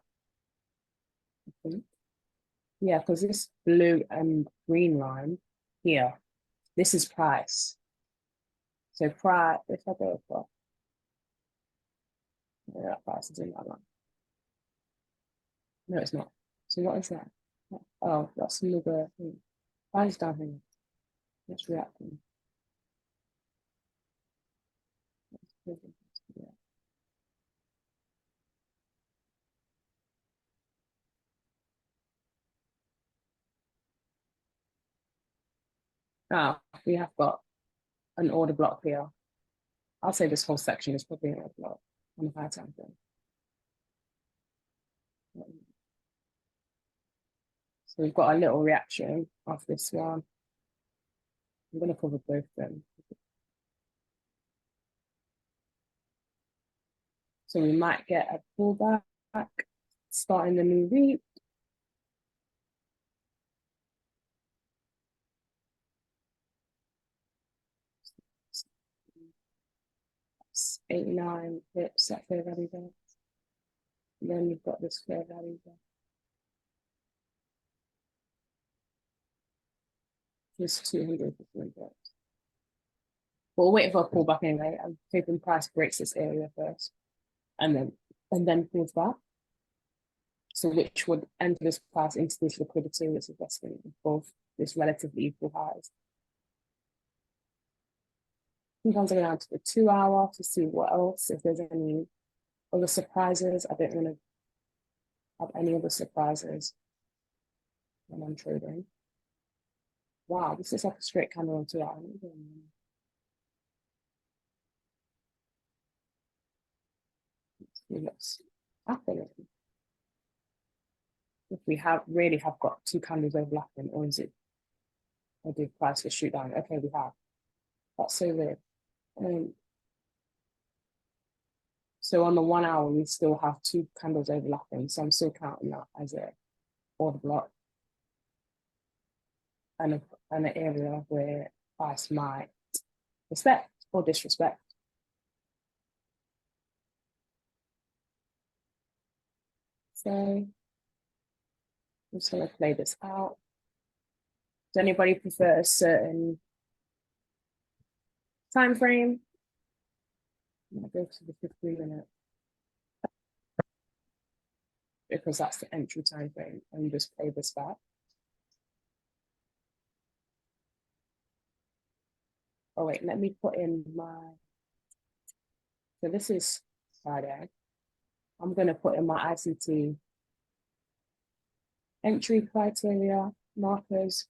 S1: Yeah, because this blue and green line here, this is price. So price, if I go for, yeah, that price is in that line. No, it's not. So what is that? Oh, that's another thing. Price down here. It's reacting. Yeah. Ah, we have got an order block here. I'll say this whole section is probably an order block on the high time frame. So we've got a little reaction of this one. I'm going to cover both of them. So we might get a pullback starting the new week. It's 89 pips at fair value there. And then you've got this fair value there. Just 250 pips. We'll wait for a pullback anyway. I'm hoping price breaks this area first, and then pulls back. So which would enter this price into this liquidity that's investing in both this relatively equal highs. Sometimes I go down to the 2 hour to see what else, if there's any other surprises. I don't want to have any other surprises when I'm trading. Wow, this is like a straight candle on 2 hour. What's happening? If we really have got two candles overlapping, or is it, or did price just shoot down? Okay, we have. That's so weird. So on the 1 hour, we still have two candles overlapping. So I'm still counting that as a order block and an area where price might respect or disrespect. So I'm just going to play this out. Does anybody prefer a certain time frame? I'm going to go to the 15-minute because that's the entry time frame, and just play this back. Oh wait, let me put in my, so this is Friday. I'm going to put in my ICT entry criteria markers.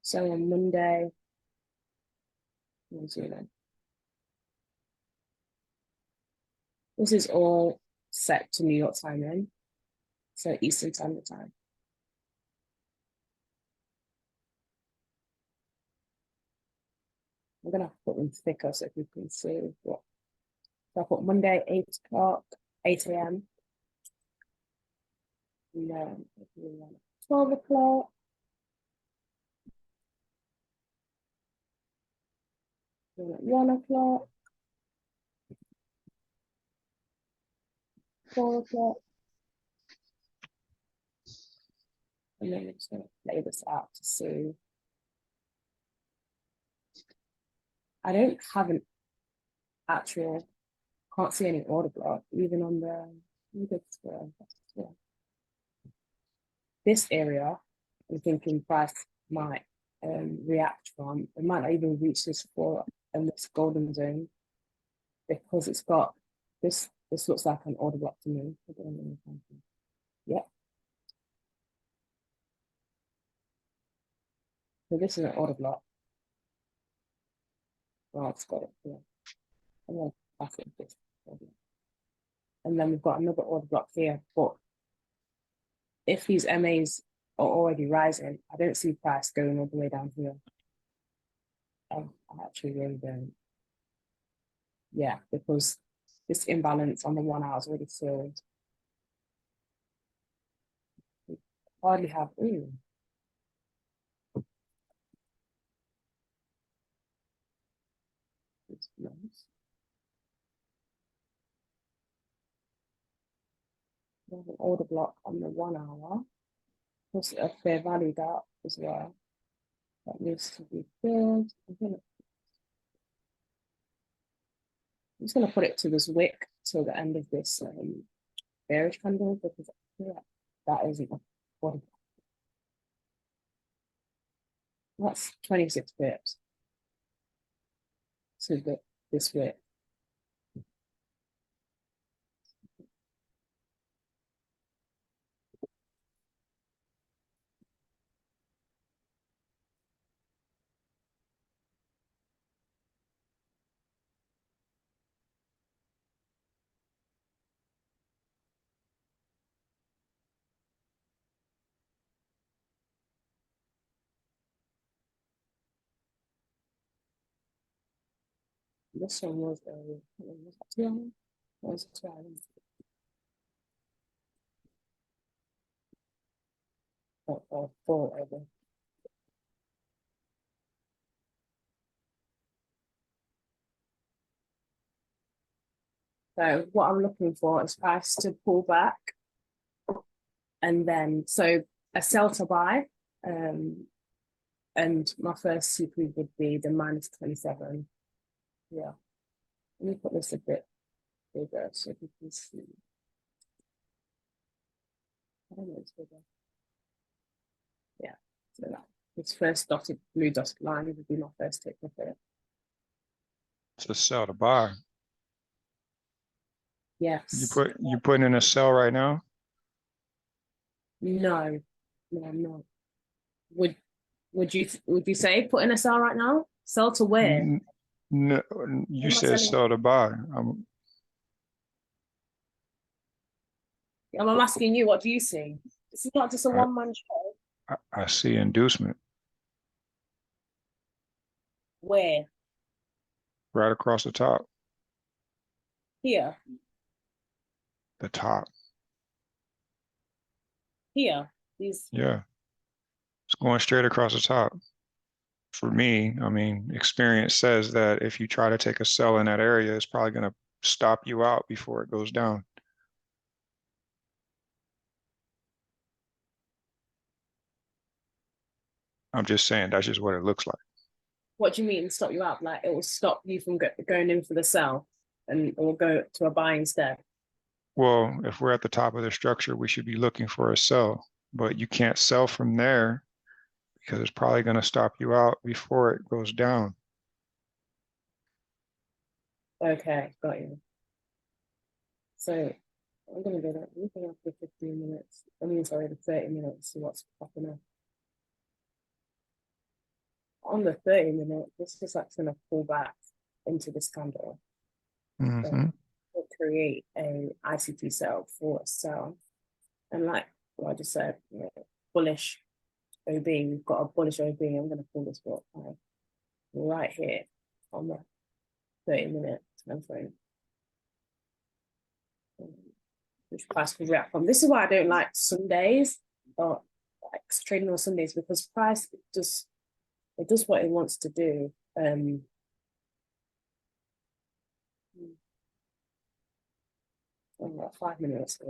S1: So on Monday, this is all set to New York time in, so Eastern Standard Time. I'm gonna put them thicker so you can see what. So I put Monday 8 o'clock, 8 a.m. And then 12 o'clock. Then at 1 o'clock. 4 o'clock. And then I'm just gonna play this out to see. I don't have an actual, can't see any order block, even on the, this area, I'm thinking price might react from. It might not even reach this floor and this golden zone because it's got this. This looks like an order block to me. Yep. So this is an order block. Well, it's got it here. And then that's it. This. And then we've got another order block here. But if these MAs are already rising, I don't see price going all the way down here. I actually really don't. Yeah, because this imbalance on the 1 hour is already filled. We hardly have, ooh. It's nice. We have an order block on the 1 hour. There's a Fair Valley gap as well. That needs to be filled. I'm just gonna put it to this wick till the end of this bearish candle because I feel like that isn't affordable. That's 26 pips. So this wick. This one was was it 2 hours? Was it 2 hours? Or 4 over. So what I'm looking for is price to pull back, and then so a sell to buy, and my first CP would be the -27. Yeah, let me put this a bit bigger so you can see. I don't know it's bigger. Yeah, so that this first blue dotted line would be my first take profit.
S2: It's a sell to buy.
S1: Yes.
S2: You putting in a sell right now?
S1: No, I'm not. Would you say put in a sell right now? Sell to where?
S2: No, you
S1: Am I
S2: said
S1: selling?
S2: sell to buy.
S1: I'm asking you, what do you see? This is not just a
S2: I-
S1: one-man show.
S2: I see inducement
S1: Where?
S2: right across the top.
S1: Here.
S2: The top.
S1: Here. These.
S2: Yeah. It's going straight across the top. For me, I mean, experience says that if you try to take a sell in that area, it's probably going to stop you out before it goes down. I'm just saying that's just what it looks like.
S1: What do you mean stop you out? Like it will stop you from going in for the sell, and or go to a buy instead.
S2: Well, if we're at the top of the structure, we should be looking for a sell, but you can't sell from there because it's probably going to stop you out before it goes down.
S1: Okay, got you. So I'm gonna go that anything after 15 minutes. I mean, sorry, the 30 minutes. See what's popping up. On the 30-minute, this is actually gonna pull back into this candle.
S2: Mm-hmm.
S1: Will create a ICT sell for a sell, and like what I just said, bullish OB. We've got a bullish OB. I'm gonna pull this block right here on the 30-minute time frame, which price will react from. This is why I don't like Sundays or like trading on Sundays, because price just it does what it wants to do. About 5 minutes.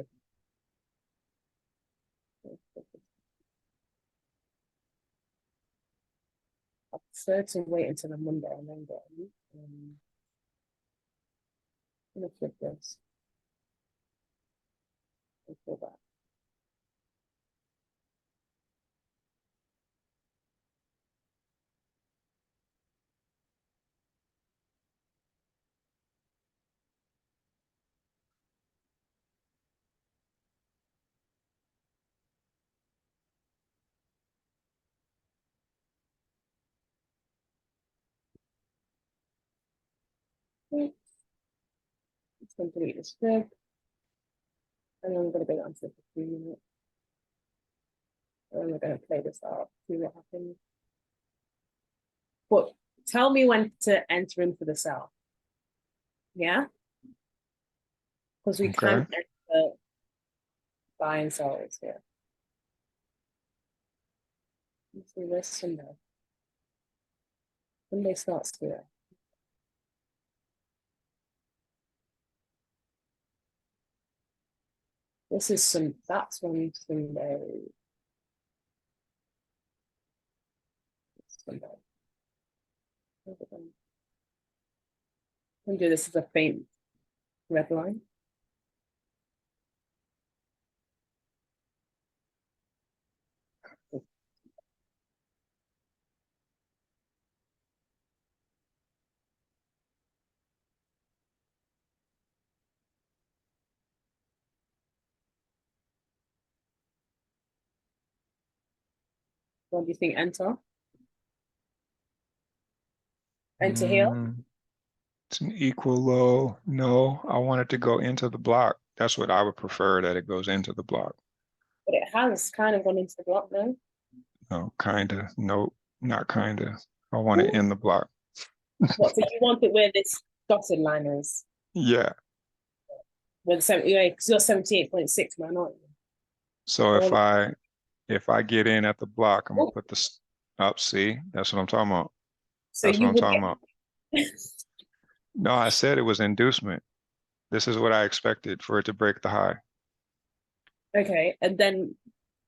S1: I prefer to wait until the Monday and then go. I'm gonna flip this. And pull back. Okay. Let's complete this flip. And then I'm gonna go down to the 15-minute. And then we're gonna play this out, see what happens. But tell me when to enter in for the sell. Yeah? Because we
S2: Okay.
S1: can't enter buy and sell is here. Let's see, where's Sunday? Sunday starts here. This is that's when Sunday. And do this as a faint red line. What do you think? Enter? Enter here?
S2: It's an equal low. No, I want it to go into the block. That's what I would prefer, that it goes into the block.
S1: But it has kind of gone into the block now.
S2: No, kinda. Nope, not kinda. I want it in the block.
S1: What, so you want it where this dotted line is?
S2: Yeah.
S1: With 78, because you're 78.6 man, aren't you?
S2: So if I get in at the block, I'm gonna
S1: Oh.
S2: put this up. See, that's what I'm talking about.
S1: So
S2: That's
S1: you
S2: what I'm
S1: would
S2: talking
S1: get,
S2: about. No, I said it was inducement. This is what I expected for it to break the high.
S1: okay, and then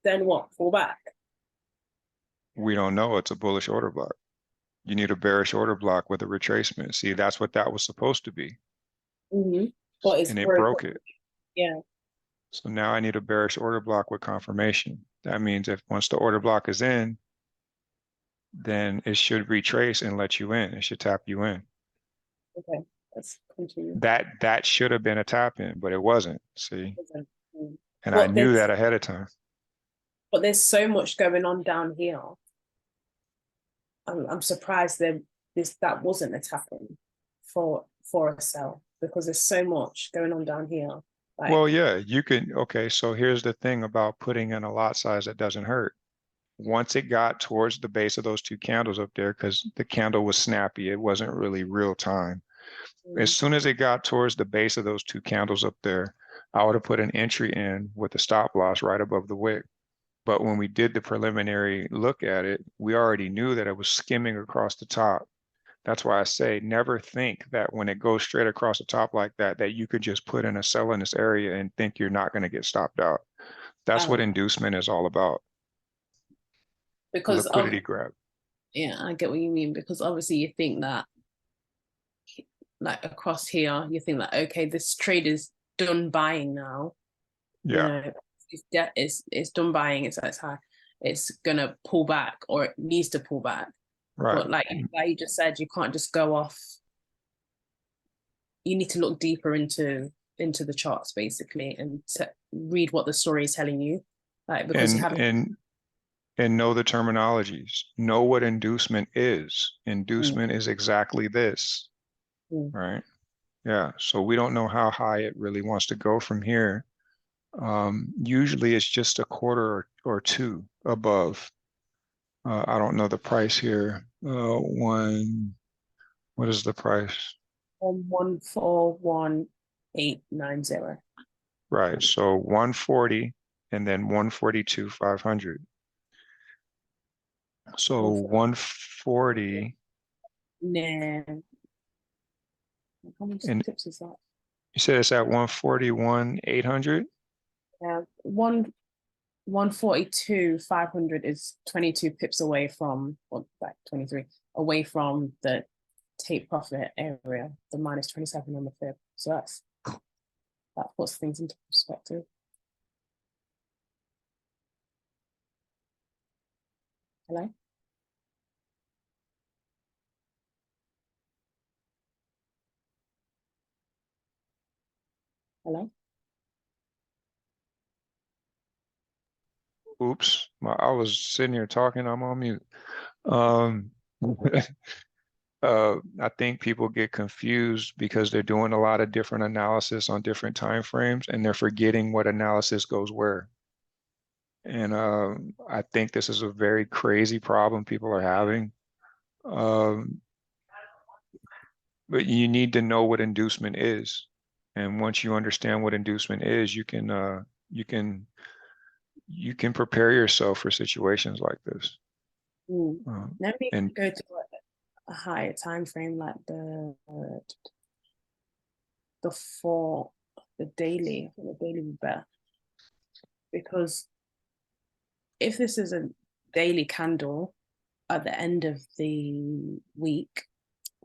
S1: what? Fall back.
S2: We don't know. It's a bullish order block. You need a bearish order block with a retracement. See, that's what that was supposed to be.
S1: But it's
S2: And it broke it.
S1: Yeah.
S2: So now I need a bearish order block with confirmation. That means if once the order block is in, then it should retrace and let you in. It should tap you in.
S1: Okay, let's continue.
S2: That should have been a tap in, but it wasn't. See,
S1: Mm.
S2: and
S1: Well,
S2: I knew
S1: there's-
S2: that ahead of time.
S1: But there's so much going on down here. I'm surprised that wasn't a tap in for a sell, because there's so much going on down here. Like,
S2: Well, yeah, you can. Okay, so here's the thing about putting in a lot size that doesn't hurt. Once it got towards the base of those two candles up there, because the candle was snappy, it wasn't really real time. As soon as it got towards the base of those two candles up there, I would have put an entry in with a stop loss right above the wick. But when we did the preliminary look at it, we already knew that it was skimming across the top. That's why I say never think that when it goes straight across the top like that, that you could just put in a sell in this area and think you're not going to get stopped out. That's what inducement is all about.
S1: because
S2: Liquidity grab.
S1: yeah, I get what you mean, because obviously you think that, like across here, you think that, okay, this trade is done buying now.
S2: Yeah.
S1: You know, it's done buying. It's high. It's gonna pull back, or it needs to pull back.
S2: Right.
S1: But like you just said, you can't just go off. You need to look deeper into the charts basically, and read what the story is telling you. Like, because you haven't.
S2: And know the terminologies. Know what inducement is. Inducement is exactly this. Right. Yeah. So we don't know how high it really wants to go from here. Usually it's just a quarter or two above. I don't know the price here. What is the price?
S1: 141,890.
S2: Right. So 140 and then 142,500. So 140.
S1: Nah. How many pips is that?
S2: You said it's at 141,800?
S1: Yeah, 142,500 is 22 pips away from, or like 23, away from the take profit area, the minus 27 on the fib. So that puts things into perspective. Hello? Hello?
S2: Oops, I was sitting here talking, I'm on mute. I think people get confused because they're doing a lot of different analysis on different time frames, and they're forgetting what analysis goes where. And I think this is a very crazy problem people are having. But you need to know what inducement is. And once you understand what inducement is, you can prepare yourself for situations like this.
S1: Let me go to a higher time frame, like the daily. The daily would be better, because if this is a daily candle, at the end of the week,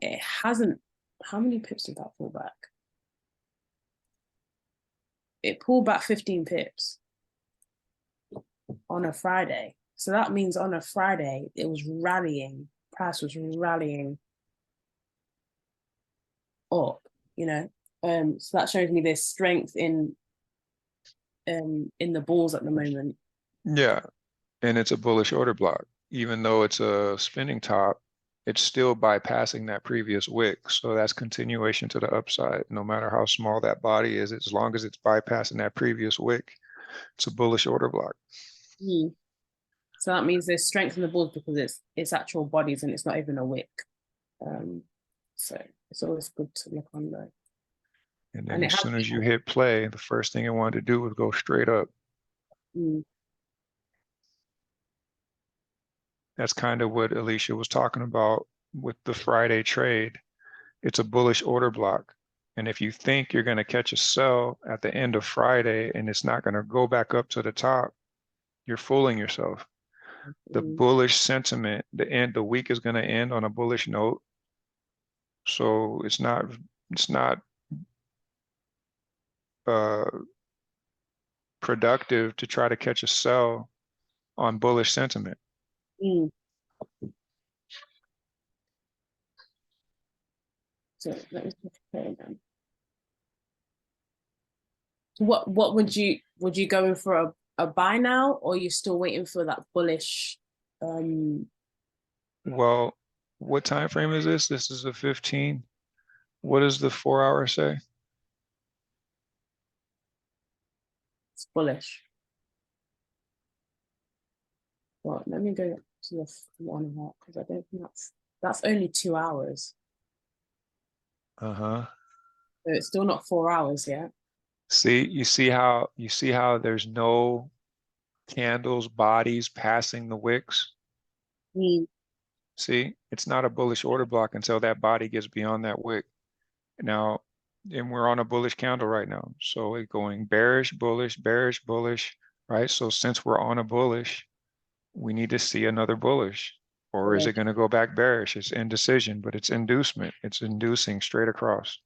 S1: it hasn't. How many pips did that pull back? It pulled back 15 pips on a Friday. So that means on a Friday, it was rallying. Price was rallying up, you know. So that shows me there's strength in the bulls at the moment.
S2: Yeah, and it's a bullish order block. Even though it's a spinning top, it's still bypassing that previous wick. So that's continuation to the upside. No matter how small that body is, as long as it's bypassing that previous wick, it's a bullish order block.
S1: Mm. So that means there's strength in the bulls because it's actual bodies and it's not even a wick. So it's always good to look on though.
S2: And
S1: And
S2: then as soon as you hit play, the first thing it wanted to do was go straight up.
S1: Mm.
S2: That's kind of what Alicia was talking about with the Friday trade. It's a bullish order block. And if you think you're going to catch a sell at the end of Friday and it's not going to go back up to the top, you're fooling yourself. The bullish sentiment, the week is going to end on a bullish note. So it's not productive to try to catch a sell on bullish sentiment.
S1: Mm. So let me just play again. So what would you go in for a buy now, or are you still waiting for that bullish?
S2: Well, what time frame is this? This is a 15. What does the 4 hour say?
S1: It's bullish. Well, let me go to the 1.5 because I don't think that's only 2 hours.
S2: Uh-huh.
S1: So it's still not 4 hours yet.
S2: See, you see how there's no candles, bodies passing the wicks?
S1: Mm.
S2: See, it's not a bullish order block until that body gets beyond that wick. Now, and we're on a bullish candle right now. So it's going bearish, bullish, right? So since we're on a bullish, we need to see another bullish. Or is it going to go back bearish? It's indecision, but it's inducement. It's inducing straight across.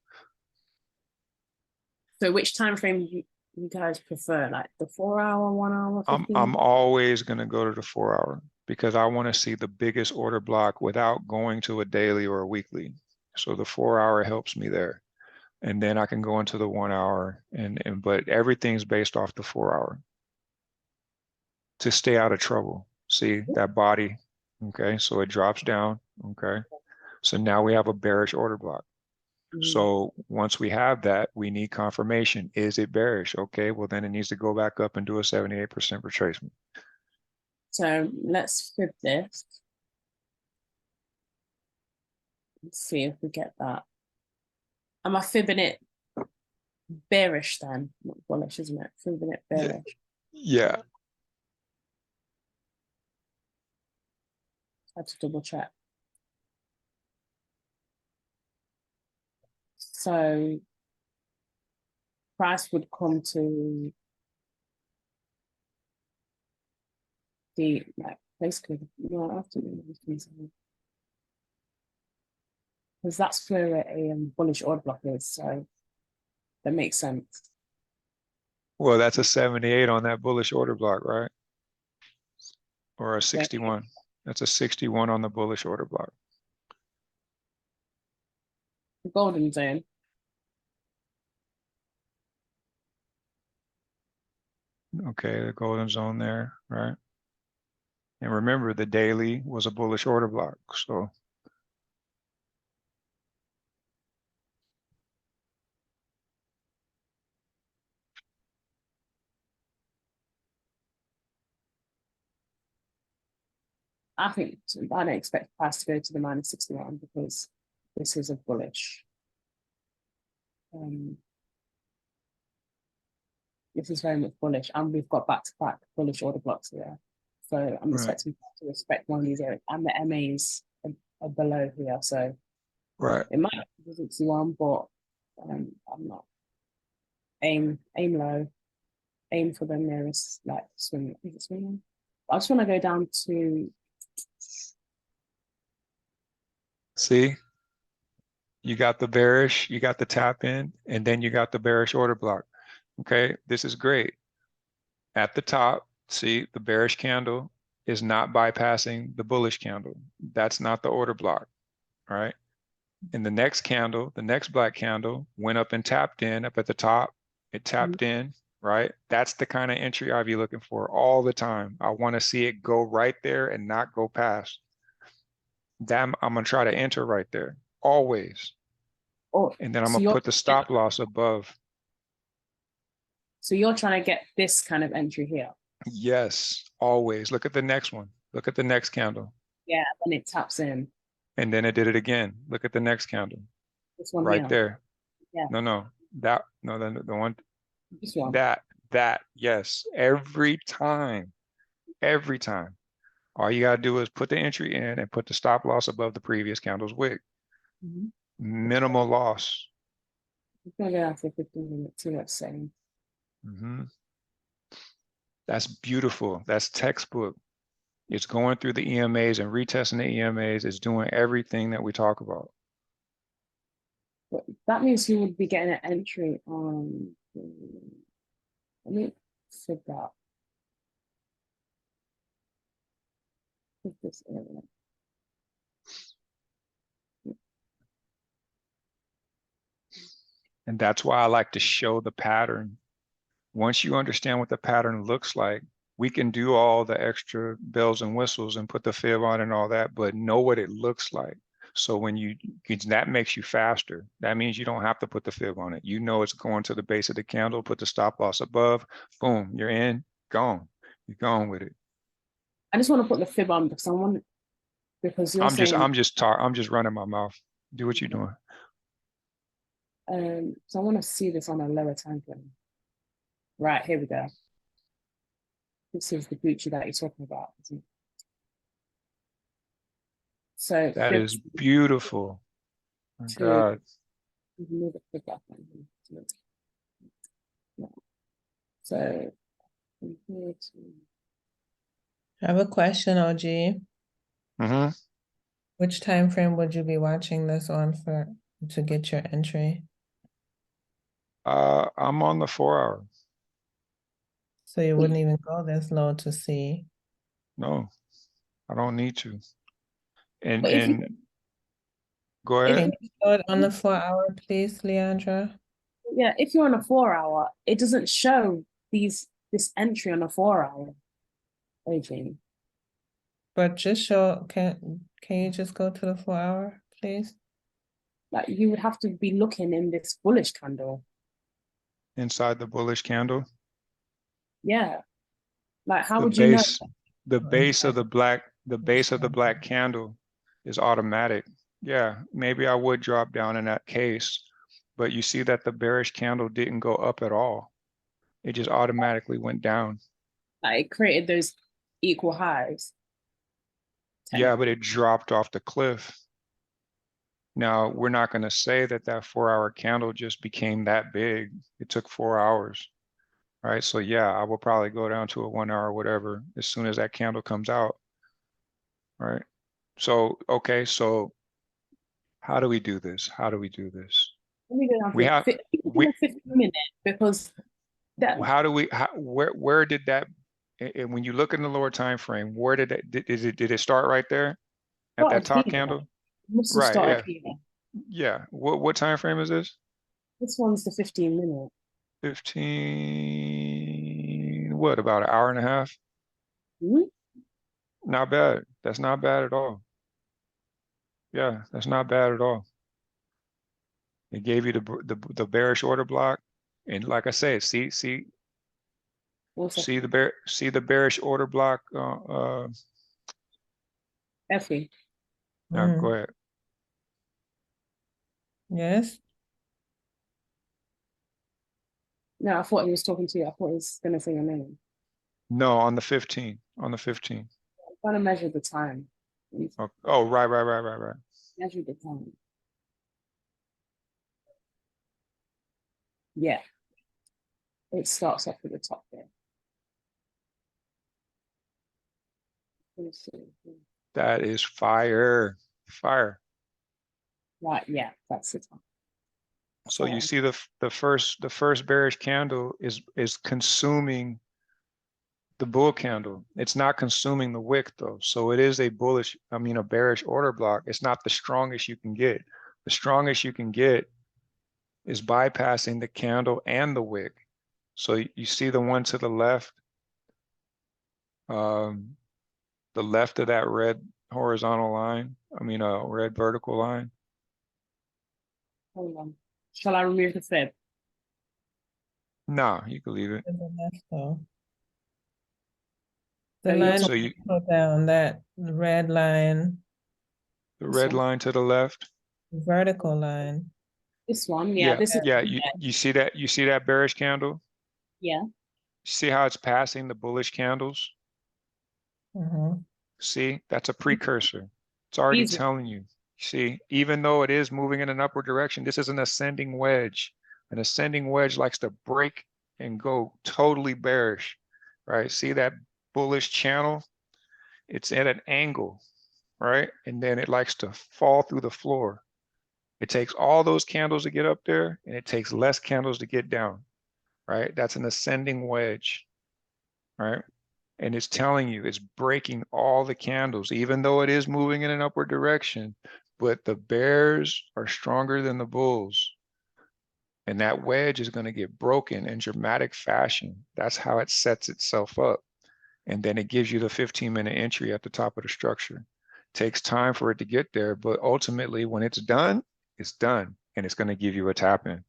S1: So which time frame do you guys prefer? Like the 4 hour, 1 hour, 15?
S2: I'm always going to go to the 4 hour because I want to see the biggest order block without going to a daily or a weekly. So the 4 hour helps me there. And then I can go into the 1 hour but everything's based off the 4 hour to stay out of trouble. See that body. Okay. So it drops down. Okay. So now we have a bearish order block. So once we have that, we need confirmation. Is it bearish? Okay, well then it needs to go back up and do a 78% retracement.
S1: So let's flip this. Let's see if we get that. Am I fibbing it bearish then? Not bullish, isn't it? Fibbing it bearish.
S2: Yeah.
S1: I have to double check. So price would come to the basically afternoon because that's where a bullish order block is. So that makes sense.
S2: Well, that's a 78 on that bullish order block, right? Or a 61. That's a 61 on the bullish order block.
S1: The golden zone.
S2: Okay, the golden zone there, right? And remember, the daily was a bullish order block. So
S1: I don't expect price to go to the -61 because this is a bullish. This is very much bullish, and we've got back-to-back bullish order blocks here. So I'm expecting to respect one of these areas, and the MAs are below here. So it might be 61, but I'm not. Aim low, aim for the nearest like swing. Is it swinging? I just want to go down to
S2: See, you got the bearish, you got the tap in, and then you got the bearish order block. Okay, this is great. At the top, see the bearish candle is not bypassing the bullish candle. That's not the order block, all right? And the next candle, the next black candle went up and tapped in up at the top. It tapped in, right? That's the kind of entry I'd be looking for all the time. I want to see it go right there and not go past. That I'm going to try to enter right there, always.
S1: Oh,
S2: And then I'm
S1: so
S2: going to put the stop loss above.
S1: So you're trying to get this kind of entry here.
S2: Yes, always. Look at the next one. Look at the next candle.
S1: Yeah, then it taps in.
S2: And then it did it again. Look at the next candle.
S1: This one
S2: Right
S1: here.
S2: there.
S1: Yeah.
S2: No. That, no, the one,
S1: This one.
S2: that, yes. Every time. Every time. All you gotta do is put the entry in and put the stop loss above the previous candle's wick.
S1: Mhm.
S2: Minimal loss.
S1: I'm gonna go down for 15 minutes, see what's saying.
S2: That's beautiful. That's textbook. It's going through the EMAs and retesting the EMAs. It's doing everything that we talk about.
S1: But that means you would be getting an entry on. Let me figure that. Put this in.
S2: And that's why I like to show the pattern. Once you understand what the pattern looks like, we can do all the extra bells and whistles and put the fib on and all that, but know what it looks like. So when that makes you faster. That means you don't have to put the fib on it. You know it's going to the base of the candle, put the stop loss above, boom, you're in, gone. You're gone with it.
S1: I just want to put the fib on because you're
S2: I'm
S1: saying
S2: just running my mouth. Do what you're doing.
S1: so I want to see this on a lower time frame. Right, here we go. This is the Gucci that you're talking about. Isn't it? So
S2: That is beautiful. My God.
S1: Move it fib back on. Yeah. So from here to
S6: I have a question, OG. Which time frame would you be watching this on to get your entry?
S2: I'm on the 4 hour.
S6: So you wouldn't even go this low to see.
S2: No, I don't need to. And
S1: But if you-
S2: go
S6: Can
S2: ahead.
S6: you show it on the 4 hour, please, Leanndra?
S1: yeah, if you're on a 4 hour, it doesn't show this entry on a 4 hour. Aging.
S6: But just show, can you just go to the 4 hour, please?
S1: Like you would have to be looking in this bullish candle.
S2: Inside the bullish candle.
S1: Yeah. Like how
S2: The
S1: would you know?
S2: base of the black candle is automatic. Yeah, maybe I would drop down in that case, but you see that the bearish candle didn't go up at all. It just automatically went down.
S1: Like it created those equal highs.
S2: Yeah, but it dropped off the cliff. Now, we're not going to say that 4 hour candle just became that big. It took 4 hours. Right. So yeah, I will probably go down to a 1 hour, whatever, as soon as that candle comes out. Right. So, okay. So how do we do this? How do we do this?
S1: Let me go down
S2: We
S1: to
S2: have,
S1: 15 minutes because that
S2: how do we, where did that, and when you look in the lower time frame, where did it, did it start right there at that
S1: started
S2: top
S1: here.
S2: candle?
S1: Must have
S2: Right.
S1: started
S2: Yeah.
S1: here.
S2: Yeah. What time frame is this?
S1: This one's the 15 minute.
S2: 15, what, about an hour and a half?
S1: Mhm.
S2: Not bad. That's not bad at all. Yeah, that's not bad at all. It gave you the bearish order block, and like I said, see the bearish order block.
S1: Effie.
S2: Now go ahead.
S6: Yes.
S1: No, I thought he was talking to you. I thought he was going to say your name.
S2: No, on the 15. On the 15.
S1: I'm trying to measure the time.
S2: Oh, right.
S1: Measure the time. Yeah. It starts off at the top there. Let me see.
S2: That is fire. Fire.
S1: Right, yeah, that's it.
S2: So you see the first bearish candle is consuming the bull candle. It's not consuming the wick though. So it is a bearish order block. It's not the strongest you can get. The strongest you can get is bypassing the candle and the wick. So you see the one to the left of that red horizontal line, red vertical line.
S1: Hold on. Shall I remove the fib?
S2: No, you can leave it.
S6: To the left, though. The
S1: So you're
S6: line
S2: So
S6: that
S2: you,
S6: you put down, that red line,
S2: the
S1: This
S2: red
S1: one.
S2: line to the left.
S6: vertical line.
S1: This one, yeah, this is
S2: Yeah, you see that bearish candle?
S1: yeah.
S2: See how it's passing the bullish candles?
S6: Mhm.
S2: See, that's a precursor. It's already
S1: These
S2: telling you. See, even though it is moving in an upward direction, this is an ascending wedge. An ascending wedge likes to break and go totally bearish, right? See that bullish channel? It's at an angle, right? And then it likes to fall through the floor. It takes all those candles to get up there, and it takes less candles to get down, right? That's an ascending wedge, right? And it's telling you it's breaking all the candles, even though it is moving in an upward direction, but the bears are stronger than the bulls. And that wedge is going to get broken in dramatic fashion. That's how it sets itself up. And then it gives you the 15-minute entry at the top of the structure. Takes time for it to get there, but ultimately when it's done, and it's going to give you a tap in.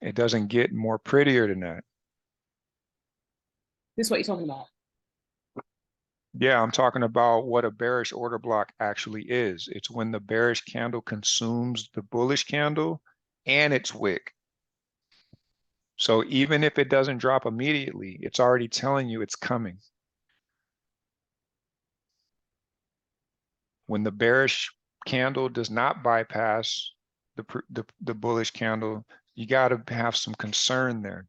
S2: It doesn't get more prettier than that.
S1: This is what you're talking about.
S2: Yeah, I'm talking about what a bearish order block actually is. It's when the bearish candle consumes the bullish candle and its wick. So even if it doesn't drop immediately, it's already telling you it's coming. When the bearish candle does not bypass the bullish candle, you got to have some concern there,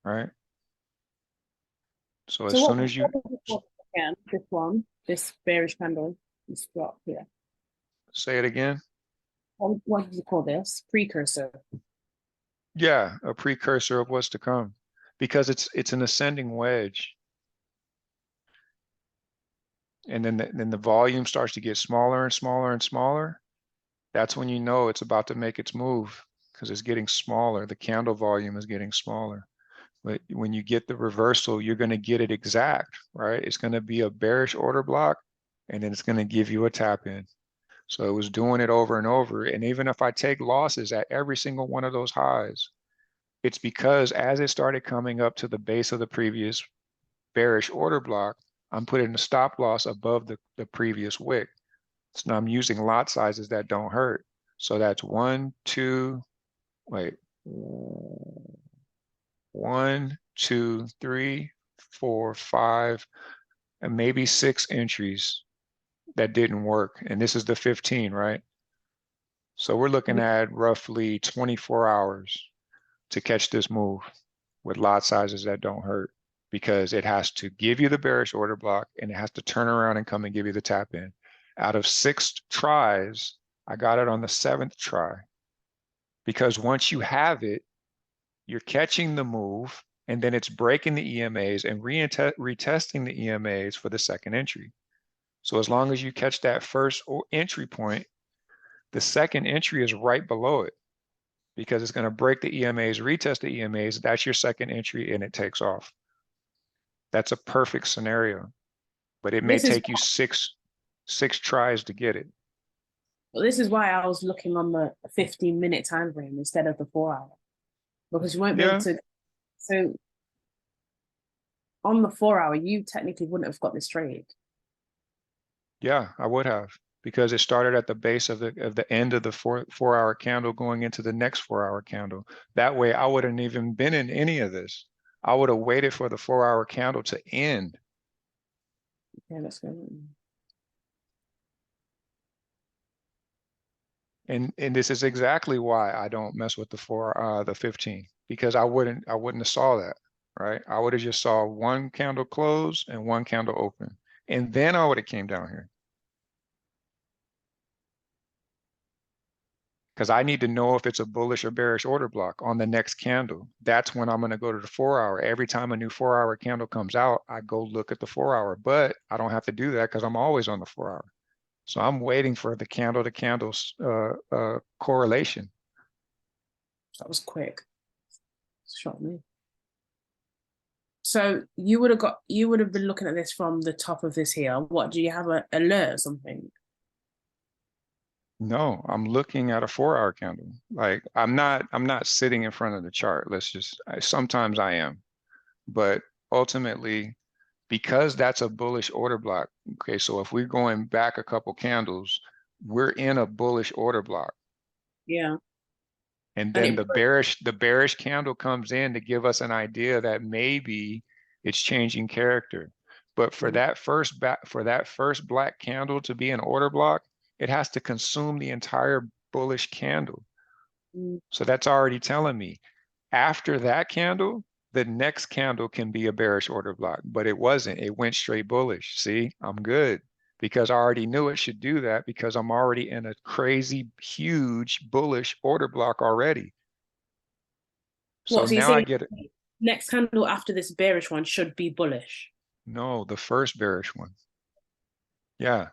S2: right? So as
S1: So
S2: soon as you
S1: what is it called again? This one, this bearish candle, this drop here.
S2: say it again,
S1: What do you call this? Precursor.
S2: yeah, a precursor of what's to come, because it's an ascending wedge. And then the volume starts to get smaller and smaller and smaller. That's when you know it's about to make its move, because it's getting smaller. The candle volume is getting smaller. But when you get the reversal, you're going to get it exact, right? It's going to be a bearish order block, and then it's going to give you a tap in. So it was doing it over and over. And even if I take losses at every single one of those highs, it's because as it started coming up to the base of the previous bearish order block, I'm putting a stop loss above the previous wick. So now I'm using lot sizes that don't hurt. So that's 1, 2, wait, 1, 2, 3, 4, 5, and maybe 6 entries that didn't work. And this is the 15, right? So we're looking at roughly 24 hours to catch this move with lot sizes that don't hurt, because it has to give you the bearish order block and it has to turn around and come and give you the tap in. Out of 6 tries, I got it on the 7th try, because once you have it, you're catching the move, and then it's breaking the EMAs and retesting the EMAs for the second entry. So as long as you catch that first entry point, the second entry is right below it, because it's going to break the EMAs, retest the EMAs. That's your second entry, and it takes off. That's a perfect scenario, but it may
S1: This is
S2: take you six tries to get it.
S1: well, this is why I was looking on the 15-minute time frame instead of the 4-hour, because you won't be able
S2: Yeah,
S1: to. So on the 4-hour, you technically wouldn't have got this trade.
S2: yeah, I would have, because it started at the base of the end of the 4-hour candle going into the next 4-hour candle. That way, I wouldn't even been in any of this. I would have waited for the 4-hour candle to end.
S1: Okay, let's go.
S2: And this is exactly why I don't mess with the 15, because I wouldn't have saw that, right? I would have just saw one candle close and one candle open, and then I would have came down here. because I need to know if it's a bullish or bearish order block on the next candle. That's when I'm going to go to the 4 hour. Every time a new 4 hour candle comes out, I go look at the 4 hour, but I don't have to do that because I'm always on the 4 hour. So I'm waiting for the candle to candles correlation.
S1: That was quick. Shot me. So you would have been looking at this from the top of this here. What, do you have an alert or something?
S2: No, I'm looking at a 4 hour candle. Like I'm not sitting in front of the chart. Sometimes I am, but ultimately, because that's a bullish order block. Okay, so if we're going back a couple candles, we're in a bullish order block.
S1: Yeah.
S2: And
S1: And
S2: then
S1: it
S2: the bearish candle comes in to give us an idea that maybe it's changing character. But for that first black candle to be an order block, it has to consume the entire bullish candle.
S1: Mm.
S2: So that's already telling me after that candle, the next candle can be a bearish order block, but it wasn't. It went straight bullish. See, I'm good because I already knew it should do that because I'm already in a crazy, huge bullish order block already. So
S1: What, so you're
S2: now I
S1: saying
S2: get it.
S1: next candle after this bearish one should be bullish?
S2: No, the first bearish one. Yeah,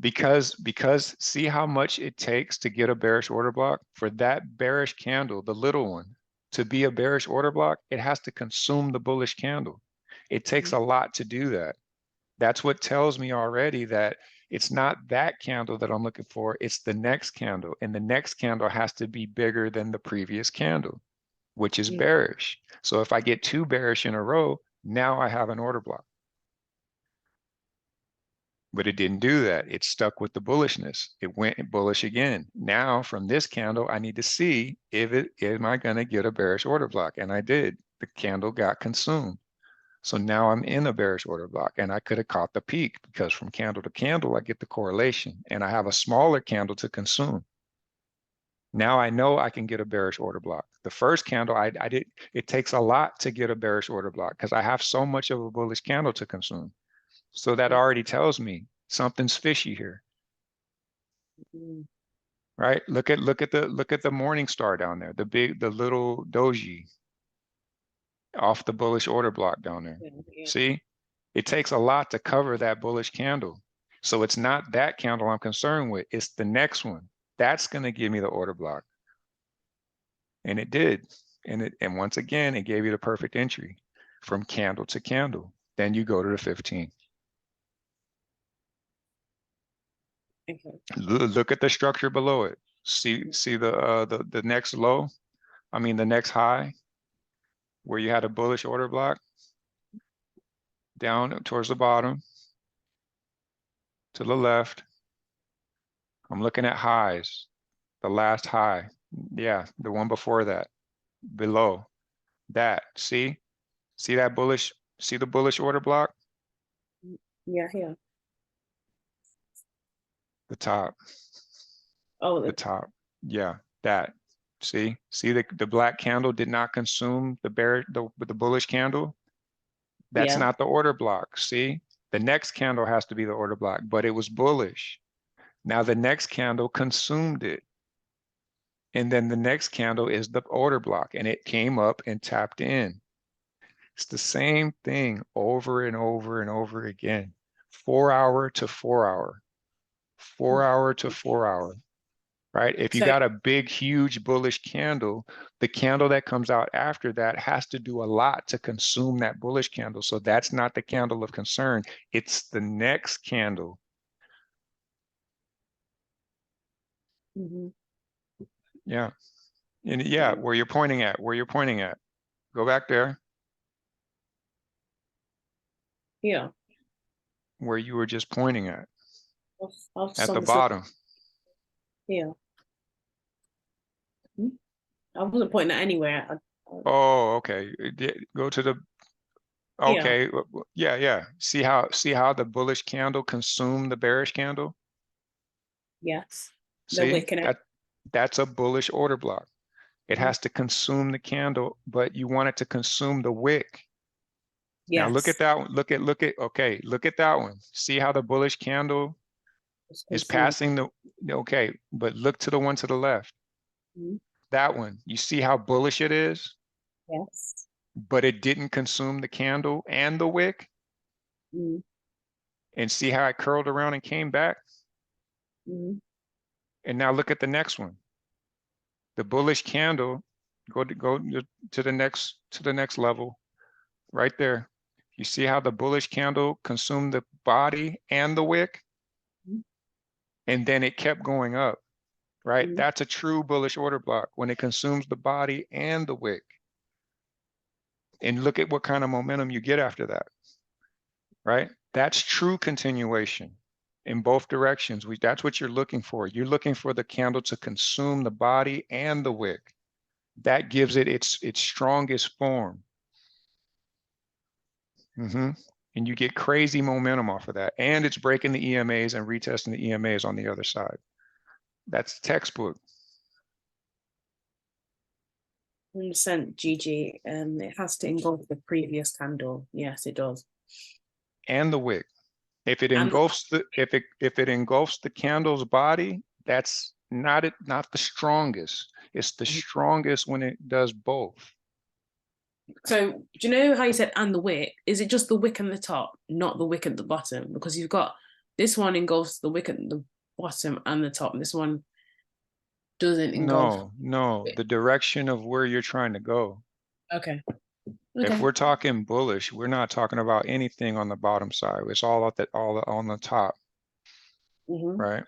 S2: because see how much it takes to get a bearish order block? For that bearish candle, the little one, to be a bearish order block, it has to consume the bullish candle. It takes a lot to do that. That's what tells me already that it's not that candle that I'm looking for, it's the next candle. And the next candle has to be bigger than the previous candle, which is bearish. So if I get 2 bearish in a row, now I have an order block. But it didn't do that. It stuck with the bullishness. It went bullish again. Now from this candle, I need to see am I going to get a bearish order block? And I did. The candle got consumed. So now I'm in a bearish order block and I could have caught the peak because from candle to candle, I get the correlation and I have a smaller candle to consume. Now I know I can get a bearish order block. The first candle, it takes a lot to get a bearish order block because I have so much of a bullish candle to consume. So that already tells me something's fishy here. Right? Look at the morning star down there, the little doji off the bullish order block down there. See? It takes a lot to cover that bullish candle. So it's not that candle I'm concerned with, it's the next one. That's going to give me the order block. And it did. And once again, it gave you the perfect entry from candle to candle. Then you go to the 15.
S1: Okay.
S2: Look at the structure below it. See the next low, the next high, where you had a bullish order block down towards the bottom to the left. I'm looking at highs, the last high. Yeah, the one before that, below that. See that bullish, see the bullish order block?
S1: Yeah, here.
S2: The top.
S1: Oh,
S2: The top. Yeah, that. See the black candle did not consume the bullish candle. That's not the order block. See, the next candle has to be the order block, but it was bullish. Now the next candle consumed it. And then the next candle is the order block and it came up and tapped in. It's the same thing over and over and over again. 4 hour to 4 hour, 4 hour to 4 hour. Right? If you
S1: So-
S2: got a big, huge bullish candle, the candle that comes out after that has to do a lot to consume that bullish candle. So that's not the candle of concern. It's the next candle. Yeah. And yeah, where you're pointing at, Go back there.
S1: Yeah.
S2: Where you were just pointing at
S1: At
S2: the bottom.
S1: Yeah. I wasn't pointing at anywhere.
S2: Oh, okay. Go to the, okay. Yeah. See how the bullish candle consumed the bearish candle?
S1: Yes. The
S2: See,
S1: wick and
S2: that's a bullish order block. It has to consume the candle, but you want it to consume the wick. Now look at that one. Look at that one. See how the bullish candle is passing the, okay, but look to the one to the left.
S1: Mhm.
S2: That one, you see how bullish it is,
S1: Yes.
S2: but it didn't consume the candle and the wick?
S1: Mm.
S2: And see how it curled around and came back?
S1: Mm.
S2: And now look at the next one. The bullish candle, go to the next level, right there. You see how the bullish candle consumed the body and the wick?
S1: Mhm.
S2: And then it kept going up, right?
S1: Mhm.
S2: That's a true bullish order block when it consumes the body and the wick. And look at what kind of momentum you get after that, right? That's true continuation in both directions. That's what you're looking for. You're looking for the candle to consume the body and the wick. That gives it its strongest form. And you get crazy momentum off of that. And it's breaking the EMAs and retesting the EMAs on the other side. That's textbook.
S1: 100% GG. It has to engulf the previous candle. Yes, it does.
S2: And the wick. If it
S1: And
S2: engulfs the if it engulfs the candle's body, that's not the strongest. It's the strongest when it does both.
S1: so, do you know how you said and the wick? Is it just the wick at the top, not the wick at the bottom? Because you've got this one engulfs the wick at the bottom and the top. This one doesn't engulf.
S2: No, the direction of where you're trying to go.
S1: Okay.
S2: If
S1: Okay.
S2: we're talking bullish, we're not talking about anything on the bottom side. It's all on the top,
S1: Mhm.
S2: right?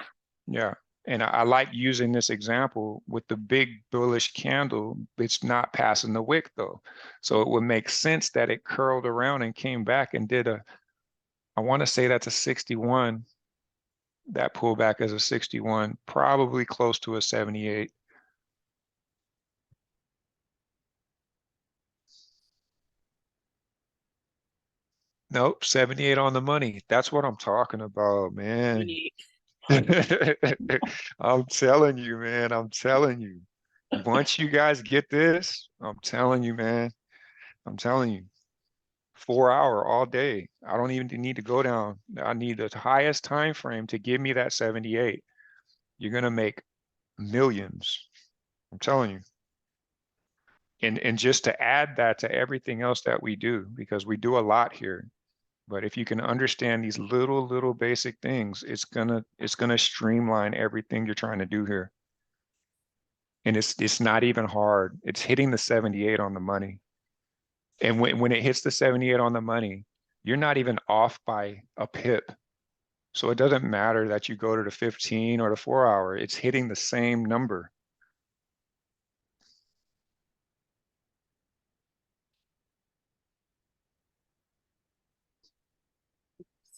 S2: Yeah. And I like using this example with the big bullish candle. It's not passing the wick though. So it would make sense that it curled around and came back and did I want to say that's a 61. That pullback is a 61, probably close to a 78. Nope, 78 on the money. That's what I'm talking about, man.
S1: Honey.
S2: I'm telling you, man. I'm telling you. Once you guys get this, I'm telling you, man. I'm telling you. 4 hour all day. I don't even need to go down. I need the highest time frame to give me that 78. You're gonna make millions. I'm telling you. And just to add that to everything else that we do, because we do a lot here. But if you can understand these little basic things, it's gonna streamline everything you're trying to do here. And it's not even hard. It's hitting the 78 on the money. And when it hits the 78 on the money, you're not even off by a pip. So it doesn't matter that you go to the 15 or the 4 hour, it's hitting the same number.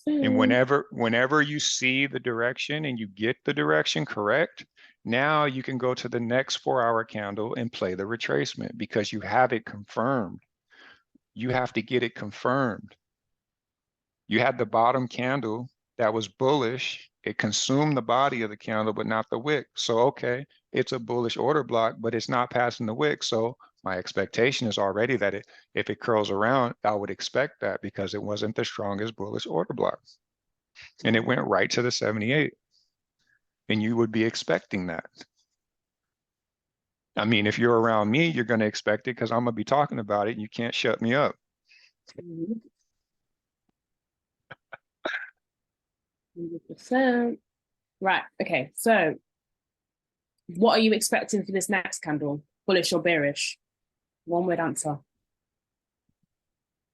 S2: And whenever you see the direction and you get the direction correct, now you can go to the next 4 hour candle and play the retracement because you have it confirmed. You have to get it confirmed. You had the bottom candle that was bullish. It consumed the body of the candle, but not the wick. So, okay, it's a bullish order block, but it's not passing the wick. So my expectation is already that if it curls around, I would expect that because it wasn't the strongest bullish order block. And it went right to the 78. And you would be expecting that. I mean, if you're around me, you're going to expect it because I'm going to be talking about it and you can't shut me up.
S1: Mhm. 100%. Right. Okay. So, what are you expecting for this next candle? Bullish or bearish? One word answer.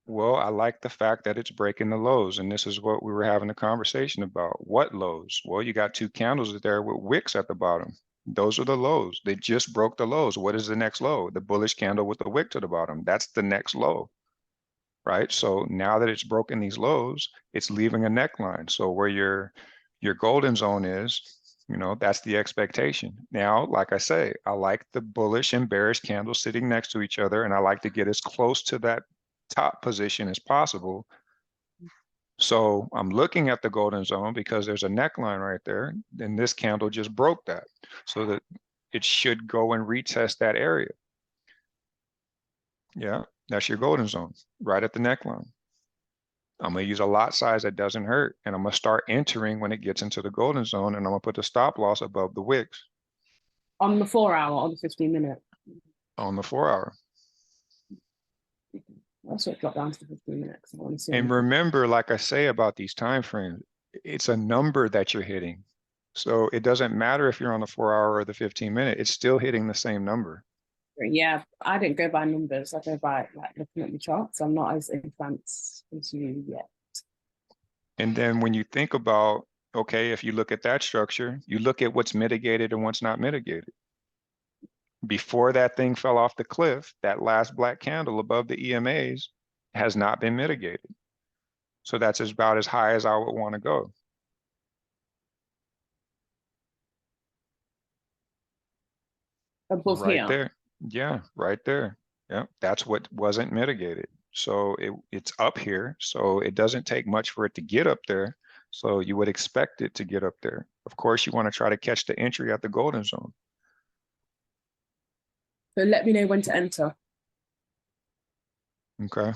S2: Well, I like the fact that it's breaking the lows. And this is what we were having a conversation about. What lows? Well, you got two candles there with wicks at the bottom. Those are the lows. They just broke the lows. What is the next low? The bullish candle with the wick to the bottom. That's the next low, right? So now that it's broken these lows, it's leaving a neckline. So where your golden zone is, that's the expectation. Now, like I say, I like the bullish and bearish candles sitting next to each other, and I like to get as close to that top position as possible. So I'm looking at the golden zone because there's a neckline right there, and this candle just broke that. So that it should go and retest that area. Yeah, that's your golden zone, right at the neckline. I'm gonna use a lot size that doesn't hurt, and I'm gonna start entering when it gets into the golden zone, and I'm gonna put the stop loss above the wicks.
S1: On the 4 hour, on the 15 minute.
S2: on the 4 hour.
S1: That's what drop down to the 15 minutes. I want to see.
S2: And
S1: anything.
S2: remember, like I say about these time frames, it's a number that you're hitting. So it doesn't matter if you're on the 4 hour or the 15 minute, it's still hitting the same number.
S1: Yeah, I didn't go by numbers. I go by like looking at the charts. I'm not as advanced as you yet.
S2: And then when you think about, okay, if you look at that structure, you look at what's mitigated and what's not mitigated. Before that thing fell off the cliff, that last black candle above the EMAs has not been mitigated. So that's about as high as I would want to go.
S1: Above
S2: Right
S1: here.
S2: there. Yeah, right there. Yeah, that's what wasn't mitigated. So it's up here. So it doesn't take much for it to get up there. So you would expect it to get up there. Of course, you want to try to catch the entry at the golden zone.
S1: So let me know when to enter.
S2: Okay.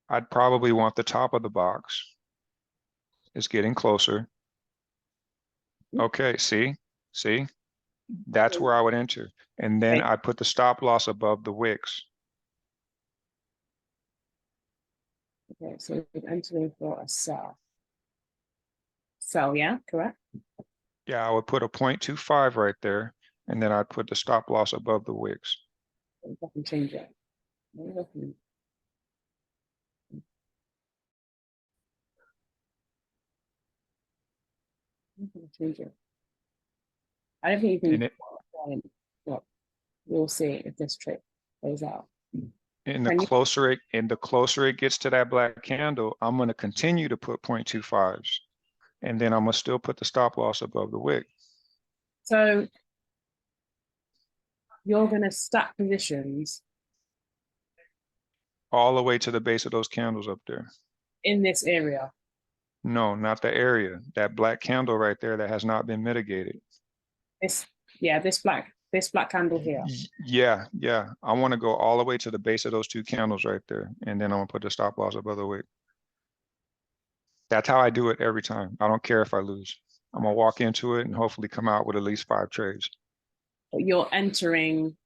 S2: I'd probably want the top of the box. It's getting closer. Okay, see? That's where I would enter. And then
S1: Okay.
S2: I put the stop loss above the wicks.
S1: Okay, so we're entering for a sell. Sell, yeah, correct.
S2: Yeah, I would put a 0.25 right there. And then I'd put the stop loss above the wicks.
S1: I can change it. I can- I can change it. I don't think you
S2: And
S1: can.
S2: it,
S1: Well, we'll see if this trick plays out.
S2: and the
S1: Can you-
S2: closer it gets to that black candle, I'm going to continue to put 0.25s. And then I'm going to still put the stop loss above the wick.
S1: So you're going to stack positions
S2: All the way to the base of those candles up there.
S1: in this area.
S2: No, not the area. That black candle right there that has not been mitigated.
S1: This, yeah, this black candle here.
S2: Yeah. I want to go all the way to the base of those two candles right there. And then I'm going to put the stop loss above the wick. That's how I do it every time. I don't care if I lose. I'm going to walk into it and hopefully come out with at least 5 trades.
S1: But you're entering.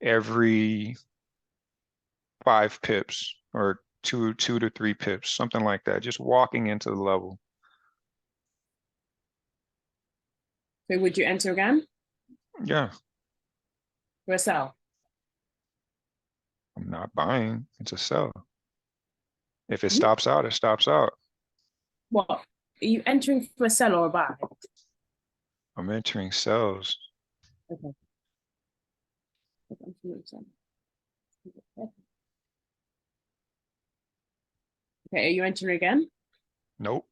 S2: Every 5 pips or two to 3 pips, something like that. Just walking into the level.
S1: So would you enter again
S2: Yeah,
S1: for a sell?
S2: I'm not buying. It's a sell. If it
S1: Mhm.
S2: stops out, it stops out.
S1: What? Are you entering for a sell or a buy?
S2: I'm entering sells.
S1: Okay. Okay, are you entering again?
S2: Nope.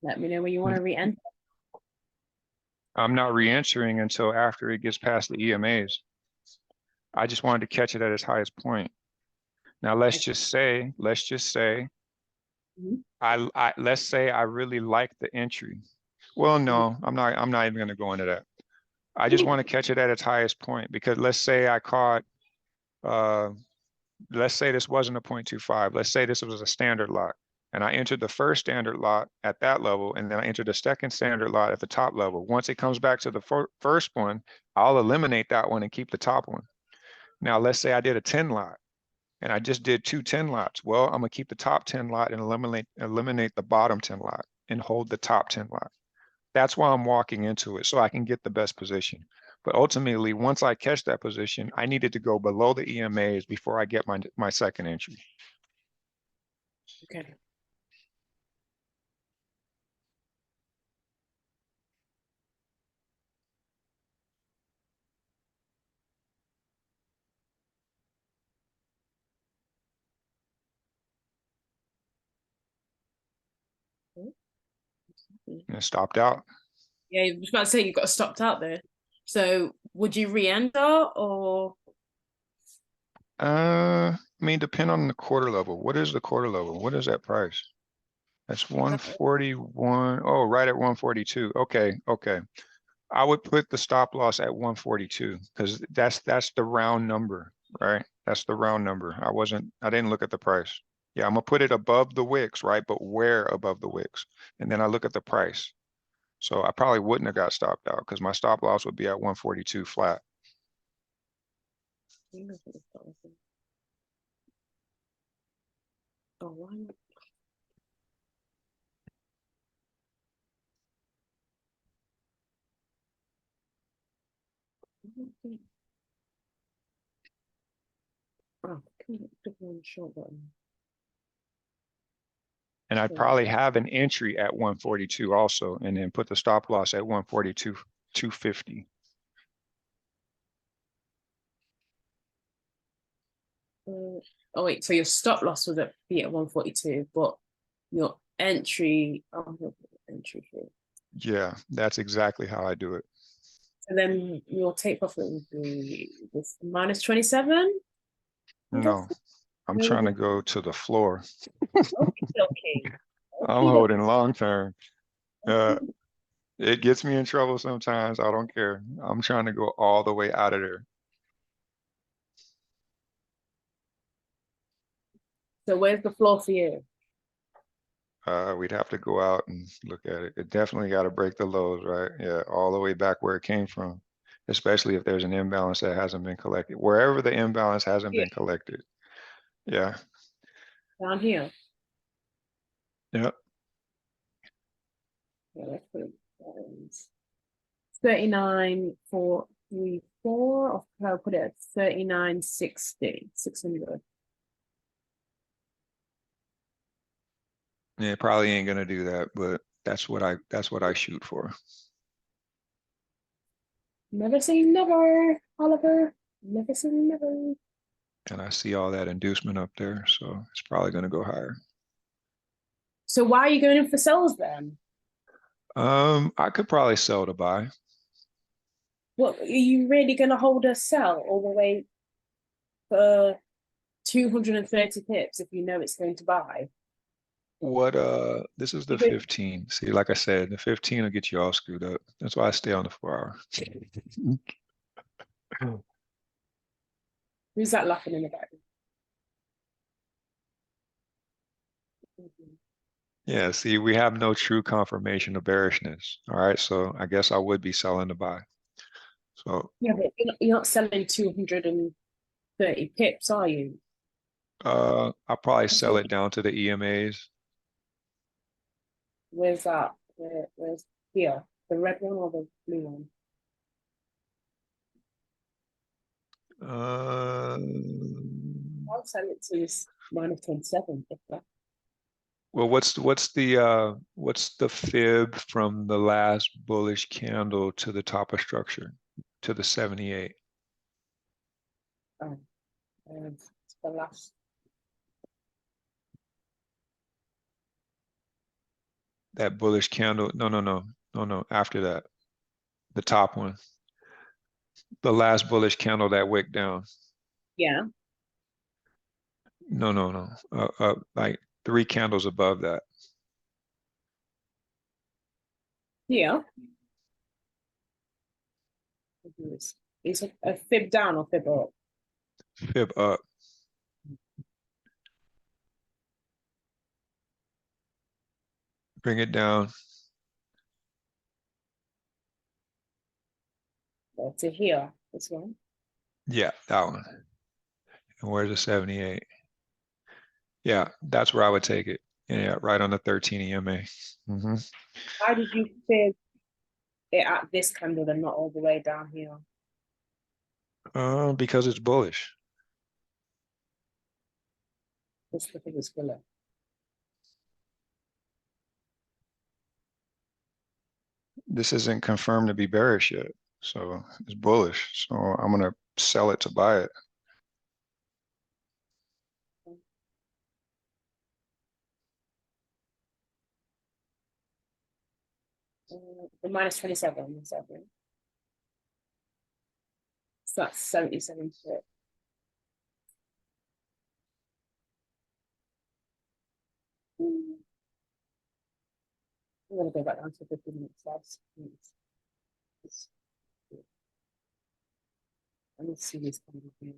S1: Let me know when you want to re-enter.
S2: I'm not re-entering until after it gets past the EMAs. I just wanted to catch it at its highest point. Now let's just say,
S1: Mhm.
S2: let's say I really like the entry. Well, no, I'm not even going to go into that. I just want to catch it at its highest point because let's say I caught, let's say this wasn't a 0.25. Let's say this was a standard lot and I entered the first standard lot at that level. And then I entered the second standard lot at the top level. Once it comes back to the first one, I'll eliminate that one and keep the top one. Now, let's say I did a 10 lot and I just did 2 10 lots. Well, I'm gonna keep the top 10 lot and eliminate the bottom 10 lot and hold the top 10 lot. That's why I'm walking into it, so I can get the best position. But ultimately, once I catch that position, I needed to go below the EMAs before I get my second entry.
S1: Okay.
S2: And it stopped out.
S1: Yeah, I was about to say you got stopped out there. So would you re-enter or
S2: I mean, depend on the quarter level. What is the quarter level? What is that price? That's 141. Oh, right at 142. Okay. I would put the stop loss at 142 because that's the round number, right? That's the round number. I didn't look at the price. Yeah, I'm gonna put it above the wicks, right? But where above the wicks? And then I look at the price. So I probably wouldn't have got stopped out because my stop loss would be at 142 flat.
S1: Oh, why not? I don't think- Oh, can you click on the short button?
S2: And I'd
S1: Sure.
S2: probably have an entry at 142 also, and then put the stop loss at 142, 250.
S1: Oh wait, so your stop loss would be at 142, but your entry, entry fee.
S2: Yeah, that's exactly how I do it.
S1: So then your take profit would be this minus 27.
S2: No, I'm trying to go to the floor.
S1: Okay.
S2: I'm holding long term. It gets me in trouble sometimes. I don't care. I'm trying to go all the way out of there.
S1: So where's the floor for you?
S2: We'd have to go out and look at it. It definitely got to break the lows, right? Yeah, all the way back where it came from, especially if there's an imbalance that hasn't been collected. Wherever the imbalance hasn't been collected. Yeah.
S1: Down here.
S2: Yep.
S1: Yeah, let's put it 39,434, or I'll put it at 39,60, 600.
S2: Yeah, probably ain't gonna do that, but that's what I shoot for.
S1: Never say never, Oliver. Never say never.
S2: And I see all that inducement up there, so it's probably gonna go higher.
S1: So why are you going in for sells then?
S2: I could probably sell to buy.
S1: What are you really going to hold a sell all the way for 230 pips if you know it's going to buy?
S2: What this is the 15. See, like I said, the 15 will get you all screwed up. That's why I stay on the 4 hour.
S1: Who's that laughing in the back?
S2: Yeah, see, we have no true confirmation of bearishness. All right, so I guess I would be selling to buy. So
S1: Yeah, but you're not selling 230 pips, are you?
S2: I'll probably sell it down to the EMAs.
S1: Where's that? Where's here? The red one or the blue one? I'll sell it to minus 27 if that.
S2: Well, what's the fib from the last bullish candle to the top of structure to the 78?
S1: Oh, it's the last.
S2: That bullish candle. No. After that, the top one, the last bullish candle that wick down.
S1: Yeah.
S2: No. Like 3 candles above that.
S1: Yeah. Is a fib down or fib up?
S2: Fib up. Bring it down.
S1: To here, this one.
S2: Yeah, that one. And where's the 78? Yeah, that's where I would take it. Yeah, right on the 13 EMA.
S1: Why did you fib it at this candle and not all the way down here?
S2: Because it's bullish.
S1: This the thing is filler.
S2: This isn't confirmed to be bearish yet. So it's bullish. So I'm gonna sell it to buy it.
S1: The minus 27, so that's 77 pip. I'm gonna go back down to 15 minutes last. Let me see this kind of thing.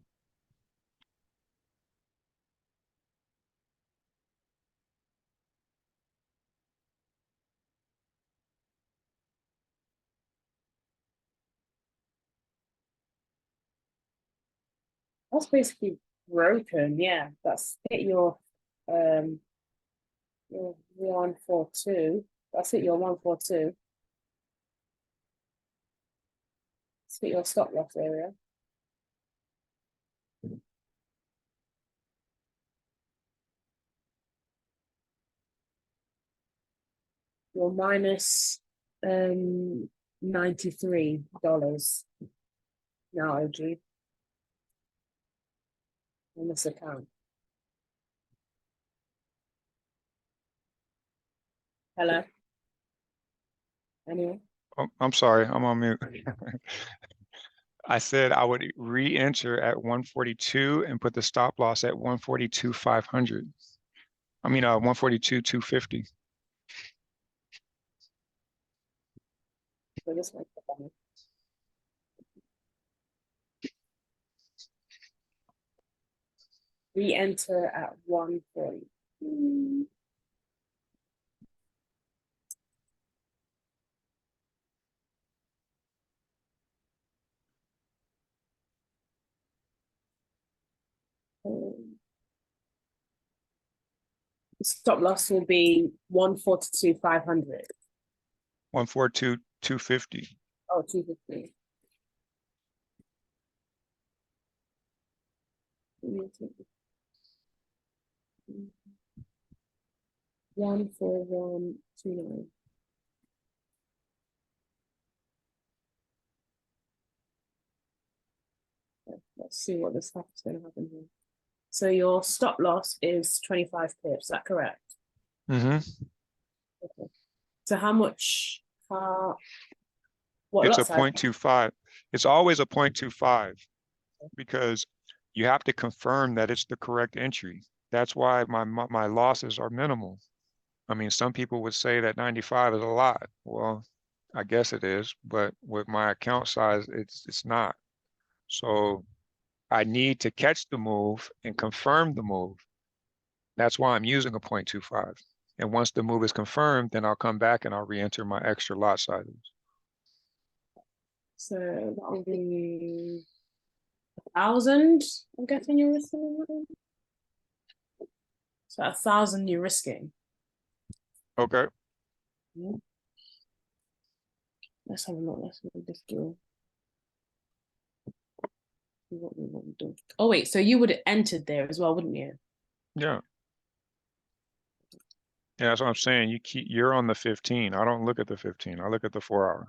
S1: That's basically broken, yeah. That's hit your 142. That's hit your 142. It's hit your stop loss area. You're minus $93 now, OG, on this account. Hello? Anyone?
S2: Oh, I'm sorry, I'm on mute. I said I would re-enter at 142 and put the stop loss at 142,500. I mean, 142,250.
S1: So this one. Re-enter at 140. Stop loss will be 142,500.
S2: 142,250.
S1: Oh, 250. One four one two nine. Let's see what this stuff is going to happen here. So your stop loss is 25 pips. Is that correct?
S2: Mm-hmm.
S1: Okay. So how much? What
S2: It's a
S1: lot size?
S2: 0.25. It's always a 0.25 because you have to confirm that it's the correct entry. That's why my losses are minimal. I mean, some people would say that 95 is a lot. Well, I guess it is, but with my account size, it's not. So I need to catch the move and confirm the move. That's why I'm using a 0.25. And once the move is confirmed, then I'll come back and I'll re-enter my extra lot sizes.
S1: So that will be 1,000. I'm guessing you're risking. So 1,000 you're risking.
S2: Okay.
S1: Let's have a look. Let's look at this deal. What we want to do. Oh wait, so you would have entered there as well, wouldn't you?
S2: Yeah. Yeah, that's what I'm saying. You're on the 15. I don't look at the 15. I look at the 4-hour.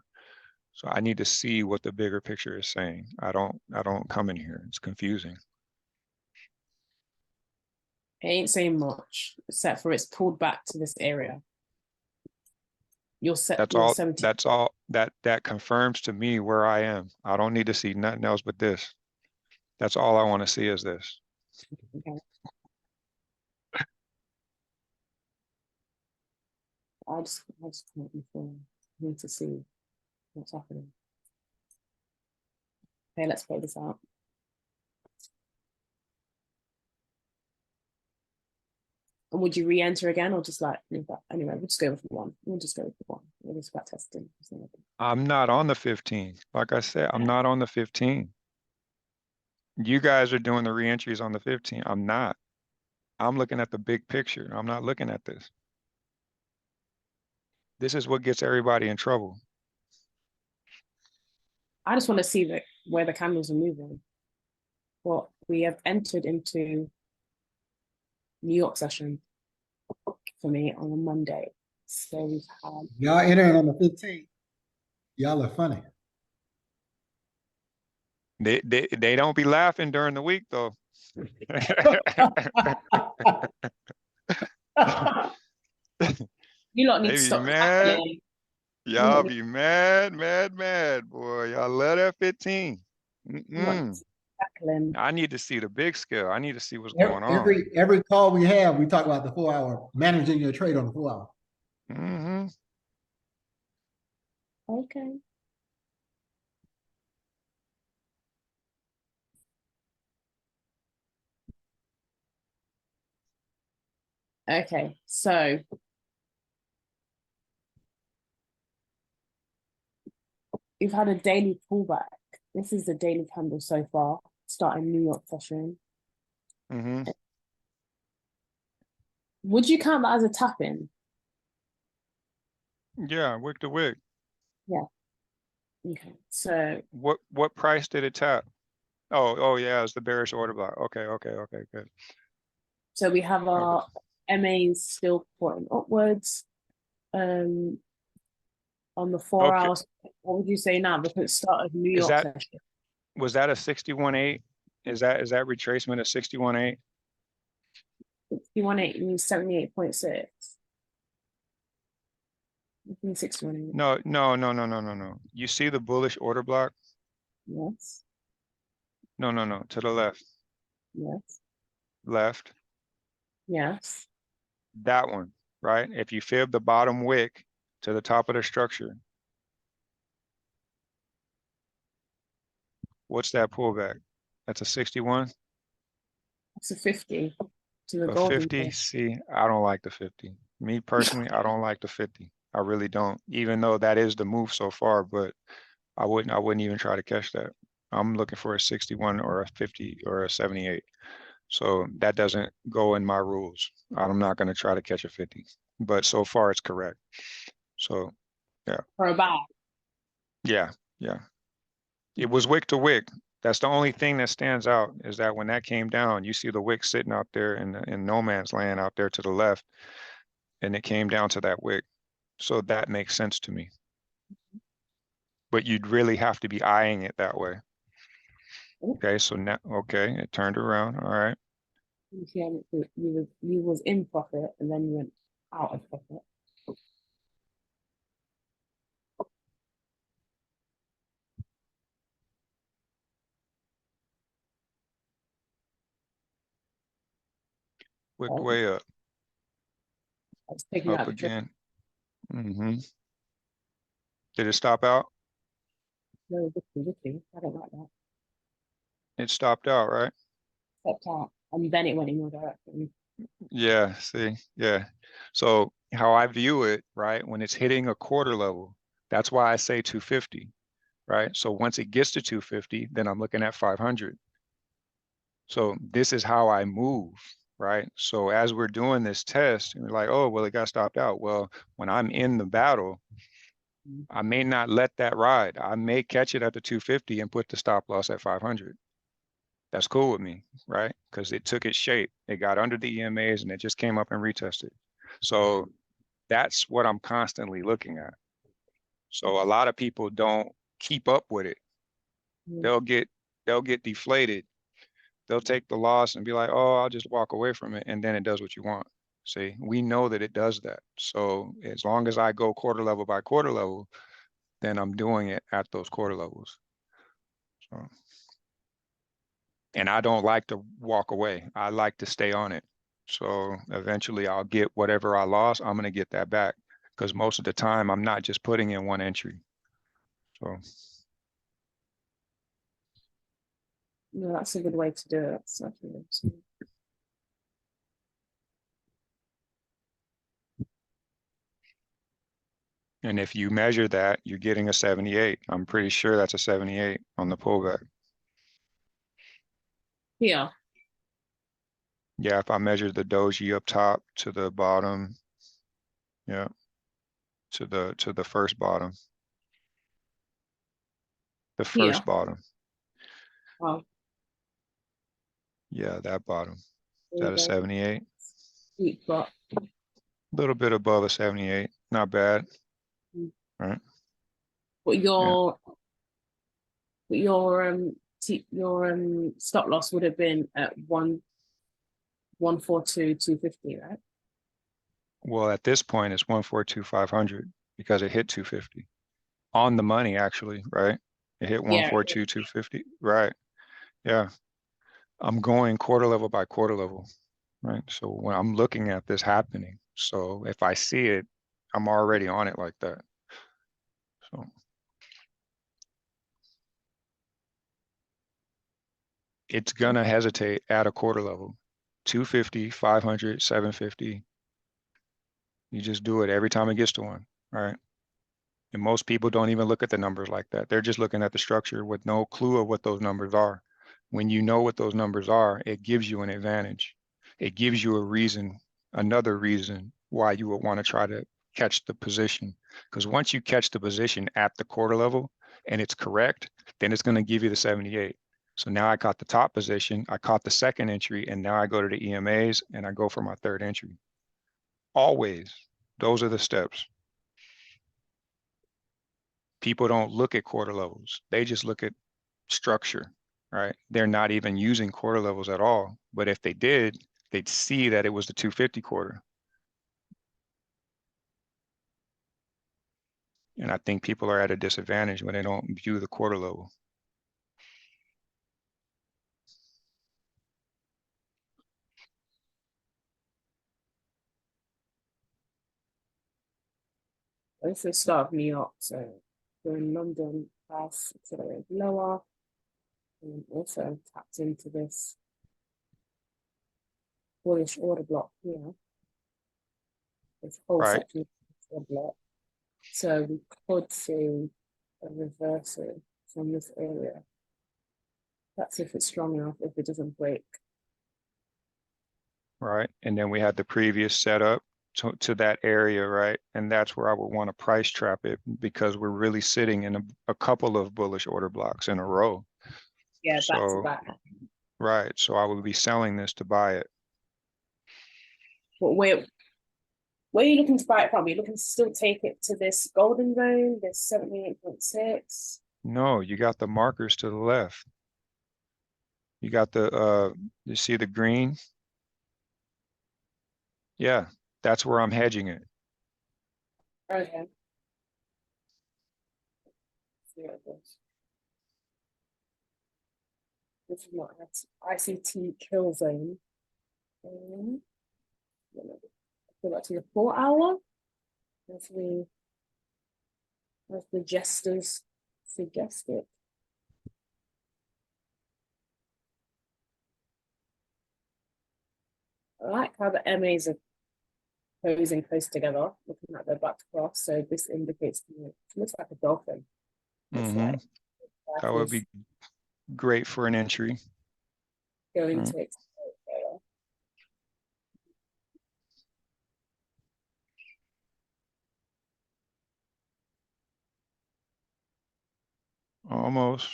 S2: So I need to see what the bigger picture is saying. I don't come in here. It's confusing.
S1: It ain't saying much, except for it's pulled back to this area. You're set.
S2: That's
S1: You're
S2: all
S1: 70.
S2: that's all that confirms to me where I am. I don't need to see nothing else but this. That's all I want to see is this.
S1: Okay. I just can't inform. I need to see what's happening. Okay, let's play this out. And would you re-enter again or just like leave that? Anyway, we'll just go with one. We'll just go with one. We'll just back testing.
S2: I'm not on the 15. Like I said, I'm not on the 15. You guys are doing the re-entries on the 15. I'm not. I'm looking at the big picture. I'm not looking at this. This is what gets everybody in trouble.
S1: I just want to see where the candles are moving. Well, we have entered into New York session for me on a Monday. So we've had
S5: Y'all entering on the 15th. Y'all are funny.
S2: They don't be laughing during the week though.
S1: you lot need
S2: They
S1: to
S2: be
S1: stop
S2: mad.
S1: cackling.
S2: Y'all be mad, boy. Y'all love that 15.
S1: Cackling.
S2: I need to see the big scale. I need to see what's going on.
S5: Every call we have, we talk about the 4-hour, managing your trade on the 4-hour.
S2: Mm-hmm.
S1: Okay. Okay, so we've had a daily pullback. This is the daily candle so far, starting New York session.
S2: Mm-hmm.
S1: Would you count that as a tap in?
S2: Yeah, wick to wick.
S1: Okay, so
S2: What price did it tap? Oh yeah, it's the bearish order block. Okay, good.
S1: we have
S2: Okay.
S1: our MAs still pointing upwards. On the 4
S2: Okay.
S1: hours, what would you say now? Because it started New
S2: Is
S1: York
S2: that
S1: session.
S2: was that a 61.8? Is that retracement of 61.8?
S1: 61.8 means 78.6. 61.8.
S2: No. You see the bullish order block?
S1: Yes,
S2: No. To the left.
S1: yes,
S2: Left.
S1: yes.
S2: That one, right? If you fib the bottom wick to the top of the structure, what's that pullback? That's a 61,
S1: It's a 50 to the
S2: a
S1: golden
S2: 50.
S1: pair.
S2: See, I don't like the 50. Me personally, I don't like the 50. I really don't, even though that is the move so far, but I wouldn't even try to catch that. I'm looking for a 61 or a 50 or a 78. So that doesn't go in my rules. I'm not going to try to catch a 50, but so far it's correct. So
S1: For a buy.
S2: yeah. It was wick to wick. That's the only thing that stands out, is that when that came down, you see the wick sitting out there in no man's land out there to the left, and it came down to that wick. So that makes sense to me. But you'd really have to be eyeing it that way. Okay, so now, okay, it turned around. All right.
S1: You was in profit and then you went out of profit.
S2: Wicked
S1: Oh,
S2: way up,
S1: I was taking
S2: up
S1: out the trip.
S2: again. Mm-hmm. Did it stop out?
S1: No, looking. I don't like that.
S2: It stopped out, right?
S1: Stepped out. And then it went in your direction.
S2: Yeah, see, yeah. So how I view it, right, when it's hitting a quarter level, that's why I say 250, right? So once it gets to 250, then I'm looking at 500. So this is how I move, right? So as we're doing this test, and we're like, oh, well, it got stopped out. Well, when I'm in the battle, I may not let that ride. I may catch it at the 250 and put the stop loss at 500. That's cool with me, right? Because it took its shape. It got under the EMAs and it just came up and retested. So that's what I'm constantly looking at. So a lot of people don't keep up with it. They'll get deflated. They'll take the loss and be like, oh, I'll just walk away from it. And then it does what you want. See, we know that it does that. So as long as I go quarter level by quarter level, then I'm doing it at those quarter levels. So, and I don't like to walk away. I like to stay on it. So eventually I'll get whatever I lost, I'm going to get that back, because most of the time I'm not just putting in one entry. So
S1: No, that's a good way to do it. That's a good way.
S2: and if you measure that, you're getting a 78. I'm pretty sure that's a 78 on the pullback.
S1: Here.
S2: Yeah, if I measure the doji up top to the bottom, yeah, to the first bottom. The
S1: Here.
S2: first bottom.
S1: Oh,
S2: Yeah, that bottom. Is
S1: there
S2: that
S1: you
S2: a
S1: go.
S2: 78?
S1: Sweet spot.
S2: A little bit above a 78. Not bad.
S1: Mm.
S2: Right.
S1: But
S2: Yeah.
S1: your stop loss would have been at 142,250, right?
S2: Well, at this point, it's 142,500 because it hit 250 on the money, actually, right? It hit
S1: Yeah.
S2: 142,250, right? Yeah. I'm going quarter level by quarter level, right? So when I'm looking at this happening, so if I see it, I'm already on it like that. So it's gonna hesitate at a quarter level, 250, 500, 750. You just do it every time it gets to one, right? And most people don't even look at the numbers like that. They're just looking at the structure with no clue of what those numbers are. When you know what those numbers are, it gives you an advantage. It gives you a reason, another reason why you would want to try to catch the position. Because once you catch the position at the quarter level and it's correct, then it's going to give you the 78. So now I caught the top position, I caught the second entry, and now I go to the EMAs and I go for my third entry. Always, those are the steps. People don't look at quarter levels. They just look at structure, right? They're not even using quarter levels at all. But if they did, they'd see that it was the 250 quarter. And I think people are at a disadvantage when they don't view the quarter level.
S1: This is start of New York, so we're in London, price accelerated lower, and also tapped into this bullish order block here. This whole
S2: Right.
S1: section of order block. So we could see a reversal from this area. That's if it's strong enough, if it doesn't break.
S2: Right. And then we had the previous setup to that area, right? And that's where I would want to price trap it because we're really sitting in a couple of bullish order blocks in a row.
S1: Yeah, back to
S2: So,
S1: back.
S2: right. So I would be selling this to buy it.
S1: But where are you looking to buy it from? Are you looking to still take it to this golden zone, this 78.6?
S2: No, you got the markers to the left. You got you see the green? Yeah, that's where I'm hedging it.
S1: Okay. See how it goes. This is not ICT kill zone. Go back to the 4 hour. As the jesters suggested. I like how the MAs are posing close together, looking at their back cross. So this indicates to me, it looks like a dolphin. It's like
S2: That would be great for an entry.
S1: going to explode there.
S2: Almost.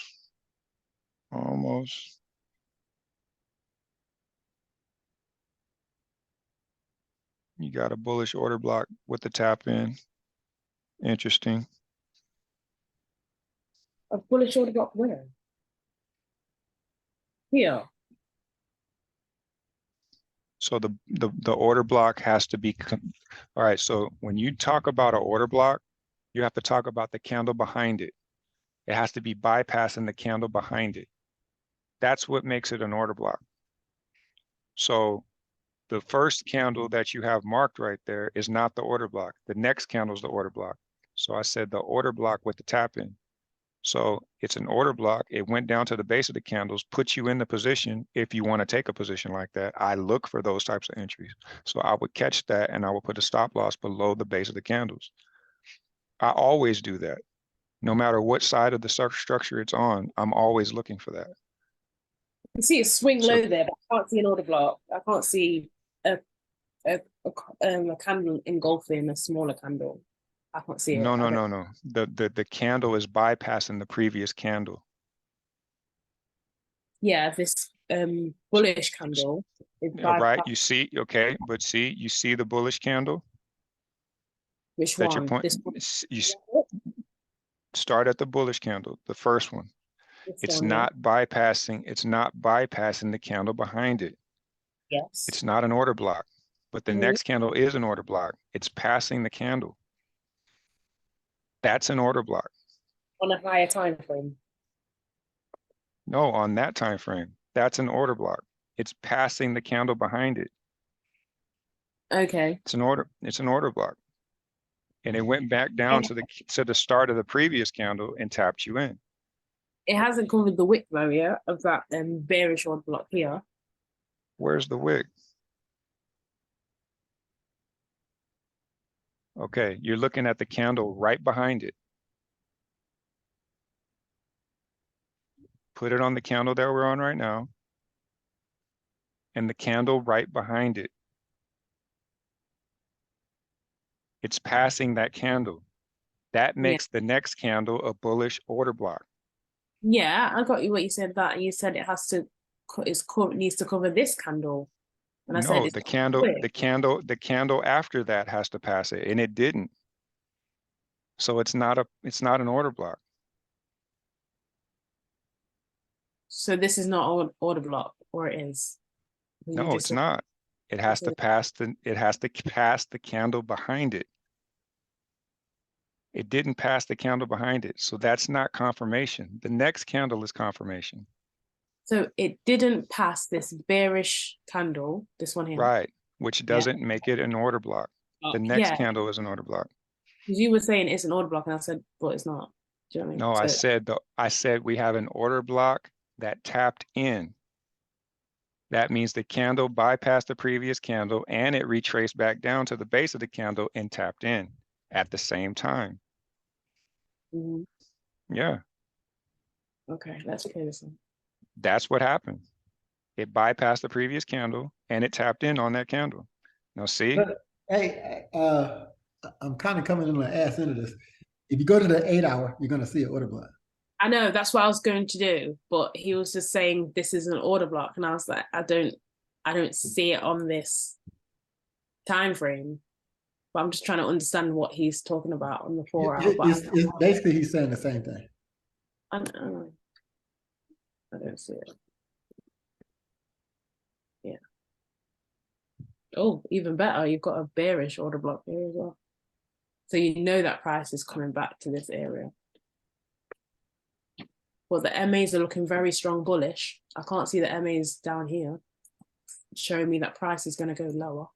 S2: You got a bullish order block with the tap in. Interesting.
S1: A bullish order block where? Here.
S2: So the order block has to be, all right, so when you talk about an order block, you have to talk about the candle behind it. It has to be bypassing the candle behind it. That's what makes it an order block. So the first candle that you have marked right there is not the order block. The next candle is the order block. So I said the order block with the tap in. So it's an order block. It went down to the base of the candles, puts you in the position. If you want to take a position like that, I look for those types of entries. So I would catch that and I would put a stop loss below the base of the candles. I always do that. No matter what side of the structure it's on, I'm always looking for that.
S1: You can see a swing
S2: So-
S1: low there, but I can't see an order block. I can't see a candle engulfing a smaller candle. I can't see it.
S2: No. The candle is bypassing the previous candle.
S1: Yeah, this bullish candle is
S2: Yeah, right.
S1: bypass.
S2: You see, okay, but see, you see the bullish candle?
S1: Which
S2: That's your
S1: one?
S2: point.
S1: This one.
S2: You start at the bullish candle, the first one.
S1: This
S2: It's
S1: one, yeah.
S2: not bypassing the candle behind it.
S1: Yes.
S2: It's not an order block, but the
S1: Mhm.
S2: next candle is an order block. It's passing the candle. That's an order block.
S1: On a higher time frame.
S2: No, on that time frame, that's an order block. It's passing the candle behind it.
S1: Okay.
S2: It's an order block. And it went back down to the start of the previous candle and tapped you in.
S1: It hasn't covered the wick barrier of that bearish order block here.
S2: Where's the wick? Okay, you're looking at the candle right behind it. Put it on the candle that we're on right now. And the candle right behind it. It's passing that candle. That
S1: Yeah.
S2: makes the next candle a bullish order block.
S1: Yeah, I got you what you said that, and you said it has to, needs to cover this candle. And I said
S2: No,
S1: it's
S2: the candle after that has to pass it, and it didn't. So it's not an order block.
S1: so this is not an order block, or it is. You
S2: No,
S1: just
S2: it's
S1: said-
S2: not. It has
S1: said
S2: to pass the candle behind it. It didn't pass the candle behind it. So that's not confirmation. The next candle is confirmation.
S1: So it didn't pass this bearish candle, this one here.
S2: Right. Which doesn't make it an order block. The next
S1: Yeah,
S2: candle is an order block.
S1: because you were saying it's an order block, and I said, but it's not. Do you know what I mean?
S2: No, I said we have an order block that tapped in. That means the candle bypassed the previous candle and it retraced back down to the base of the candle and tapped in at the same time.
S1: Mhm.
S2: Yeah,
S1: Okay, let's clear this one.
S2: that's what happened. It bypassed the previous candle and it tapped in on that candle. Now see,
S5: But, hey, I'm kind of coming in on the ass end of this. If you go to the 8 hour, you're going to see an order block.
S1: I know that's what I was going to do, but he was just saying this is an order block, and I was like, I don't see it on this time frame. But I'm just trying to understand what he's talking about on the 4 hour. But
S5: It's basically he's saying the same thing.
S1: I don't see it. Yeah. Oh, even better, you've got a bearish order block here as well. So you know that price is coming back to this area. Well, the MAs are looking very strong bullish. I can't see the MAs down here showing me that price is going to go lower.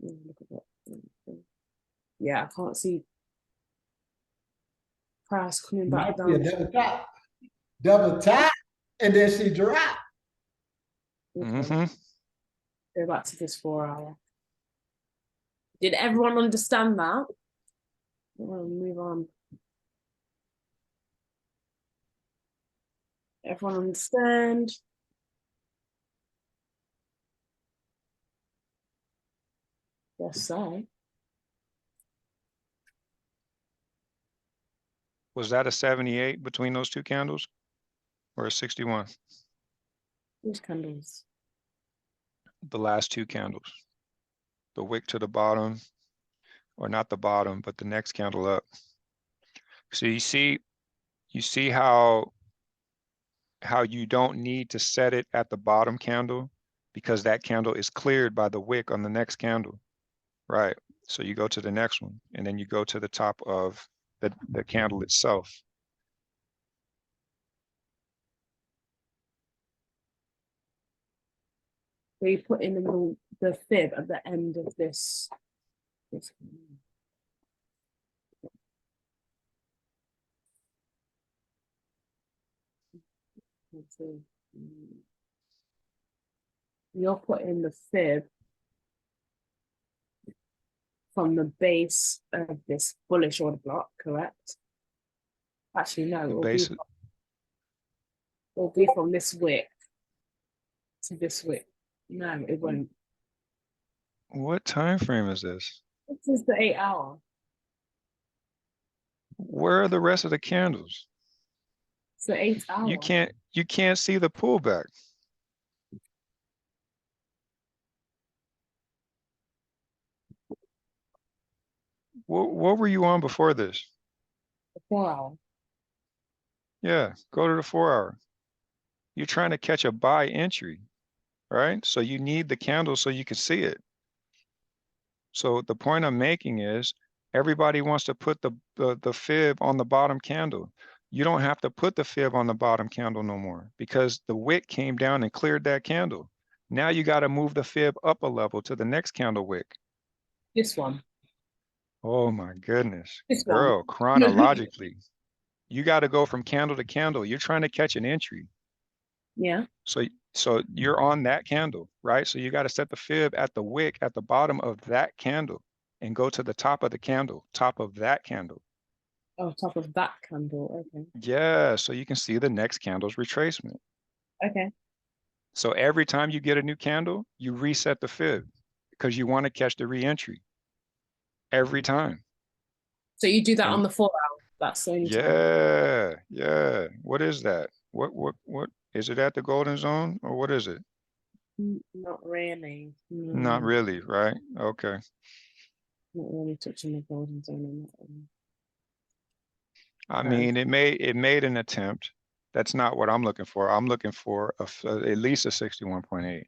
S1: Look at that. Yeah, I can't see price coming back
S5: Might be a
S1: down.
S5: double tap, and then she dropped.
S1: Okay. Go back to this 4 hour. Did everyone understand that? We'll move on. Everyone understand? Yes, so.
S2: was that a 78 between those two candles or a 61?
S1: These candles.
S2: The last two candles. The wick to the bottom, or not the bottom, but the next candle up. So you see how you don't need to set it at the bottom candle because that candle is cleared by the wick on the next candle, right? So you go to the next one and then you go to the top of the candle itself.
S1: So you put in the fib at the end of this. You're putting the fib from the base of this bullish order block, correct? Actually, no,
S2: The
S1: it'll be from this wick to this wick. No, it won't.
S2: What time frame is this?
S1: This is the 8 hour.
S2: Where are the rest of the candles?
S1: It's the 8 hour.
S2: You can't see the pullback. What were you on before this?
S1: The 4 hour.
S2: Yeah, go to the 4 hour. You're trying to catch a buy entry, right? So you need the candle so you can see it. So the point I'm making is everybody wants to put the fib on the bottom candle. You don't have to put the fib on the bottom candle no more because the wick came down and cleared that candle. Now you got to move the fib up a level to the next candle wick.
S1: This one.
S2: Oh my goodness.
S1: This one.
S2: Girl, chronologically, you got to go from candle to candle. You're trying to catch an entry.
S1: Yeah.
S2: So you're on that candle, right? So you got to set the fib at the wick at the bottom of that candle. and go to the top of the candle, top of that candle.
S1: Oh, top of that candle. Okay.
S2: Yeah, so you can see the next candle's retracement.
S1: Okay.
S2: So every time you get a new candle, you reset the fib because you want to catch the re-entry every time.
S1: So you do that
S2: And
S1: on the 4 hour. That's the only time.
S2: yeah. What is that? What is it at the golden zone or what is it?
S1: Not really.
S2: Not
S1: No,
S2: really, right? Okay.
S1: not really touching the golden zone on that one.
S2: I mean, it made an attempt. That's not what I'm looking for. I'm looking for at least a 61.8.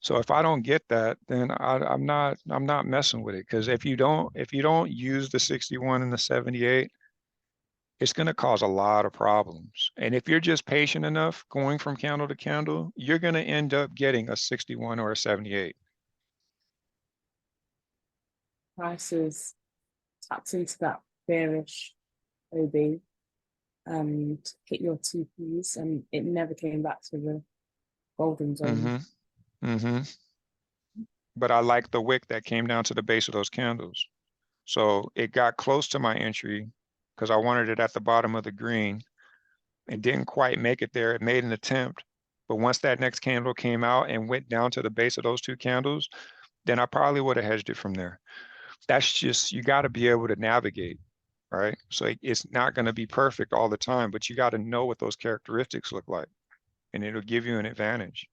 S2: So if I don't get that, then I'm not messing with it. Because if you don't use the 61 and the 78, it's going to cause a lot of problems. And if you're just patient enough going from candle to candle, you're going to end up getting a 61 or a 78.
S1: Prices tapped into that bearish OB and hit your TPs, and it never came back to the golden zone.
S2: But I like the wick that came down to the base of those candles. So it got close to my entry because I wanted it at the bottom of the green. It didn't quite make it there. It made an attempt. But once that next candle came out and went down to the base of those two candles, then I probably would have hedged it from there. That's just, you got to be able to navigate, right? So it's not going to be perfect all the time, but you got to know what those characteristics look like, and it'll give you an advantage.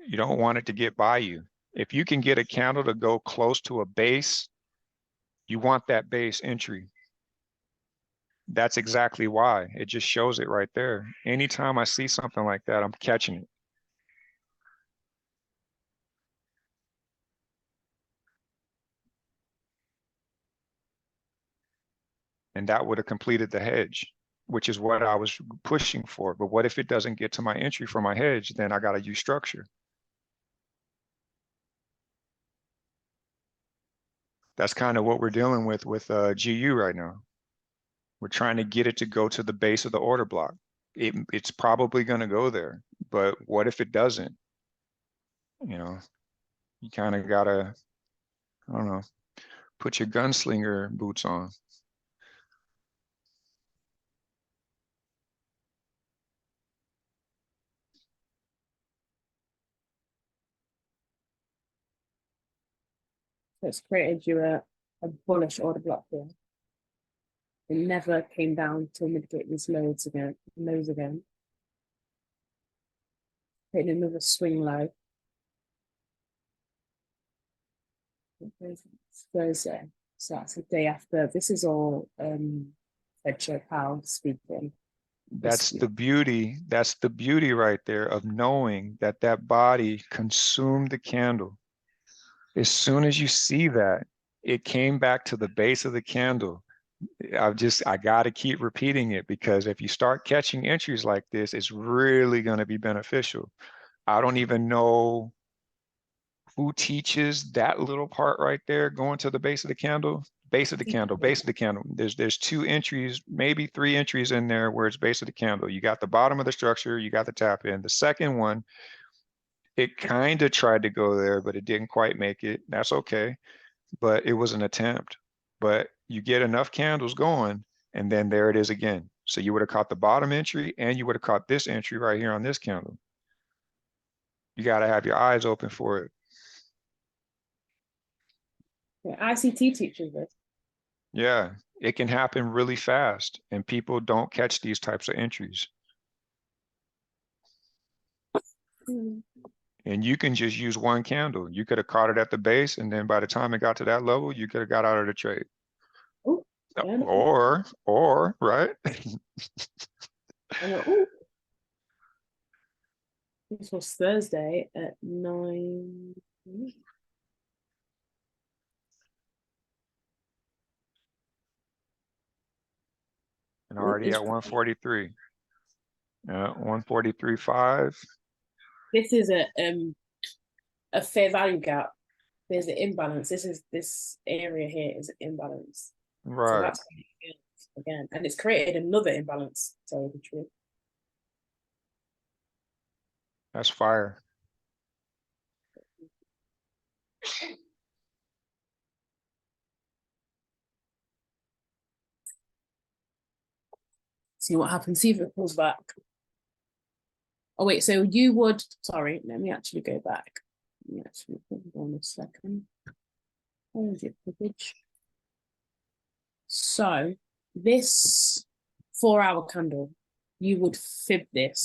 S2: You don't want it to get by you. If you can get a candle to go close to a base, you want that base entry. That's exactly why. It just shows it right there. Anytime I see something like that, I'm catching it. And that would have completed the hedge, which is what I was pushing for. But what if it doesn't get to my entry for my hedge? Then I got to use structure. That's kind of what we're dealing with GU right now. We're trying to get it to go to the base of the order block. It's probably going to go there, but what if it doesn't? You know, you kind of got to, I don't know, put your gunslinger boots on.
S1: So it's created you a bullish order block here. It never came down to mitigate these lows again. Created another swing low. It's Thursday. So that's the day after. This is all Fed Chair Powell speaking.
S2: That's the beauty. That's the beauty right there of knowing that that body consumed the candle. As soon as you see that, it came back to the base of the candle. I got to keep repeating it because if you start catching entries like this, it's really going to be beneficial. I don't even know who teaches that little part right there, going to the base of the candle, base of the candle, base of the candle. There's two entries, maybe three entries in there where it's base of the candle. You got the bottom of the structure, you got the tap in. The second one, it kind of tried to go there, but it didn't quite make it. That's okay, but it was an attempt. But you get enough candles going, and then there it is again. So you would have caught the bottom entry, and you would have caught this entry right here on this candle. You got to have your eyes open for it.
S1: Yeah, ICT teaches this.
S2: Yeah, it can happen really fast, and people don't catch these types of entries. And you can just use one candle. You could have caught it at the base, and then by the time it got to that level, you could have got out of the trade.
S1: Oh, yeah.
S2: Or, right?
S1: Ooh. This was Thursday at 9.
S2: And already at 143. 143.5.
S1: This is a fair value gap. There's an imbalance. This area here is an imbalance. So
S2: Right.
S1: that's again, and it's created another imbalance. To tell you the truth.
S2: That's fire.
S1: See what happens, see if it pulls back. Oh wait, so you would, sorry, let me actually go back. Let me actually put it on a second. Where is it, footage? So this 4-hour candle, you would fib this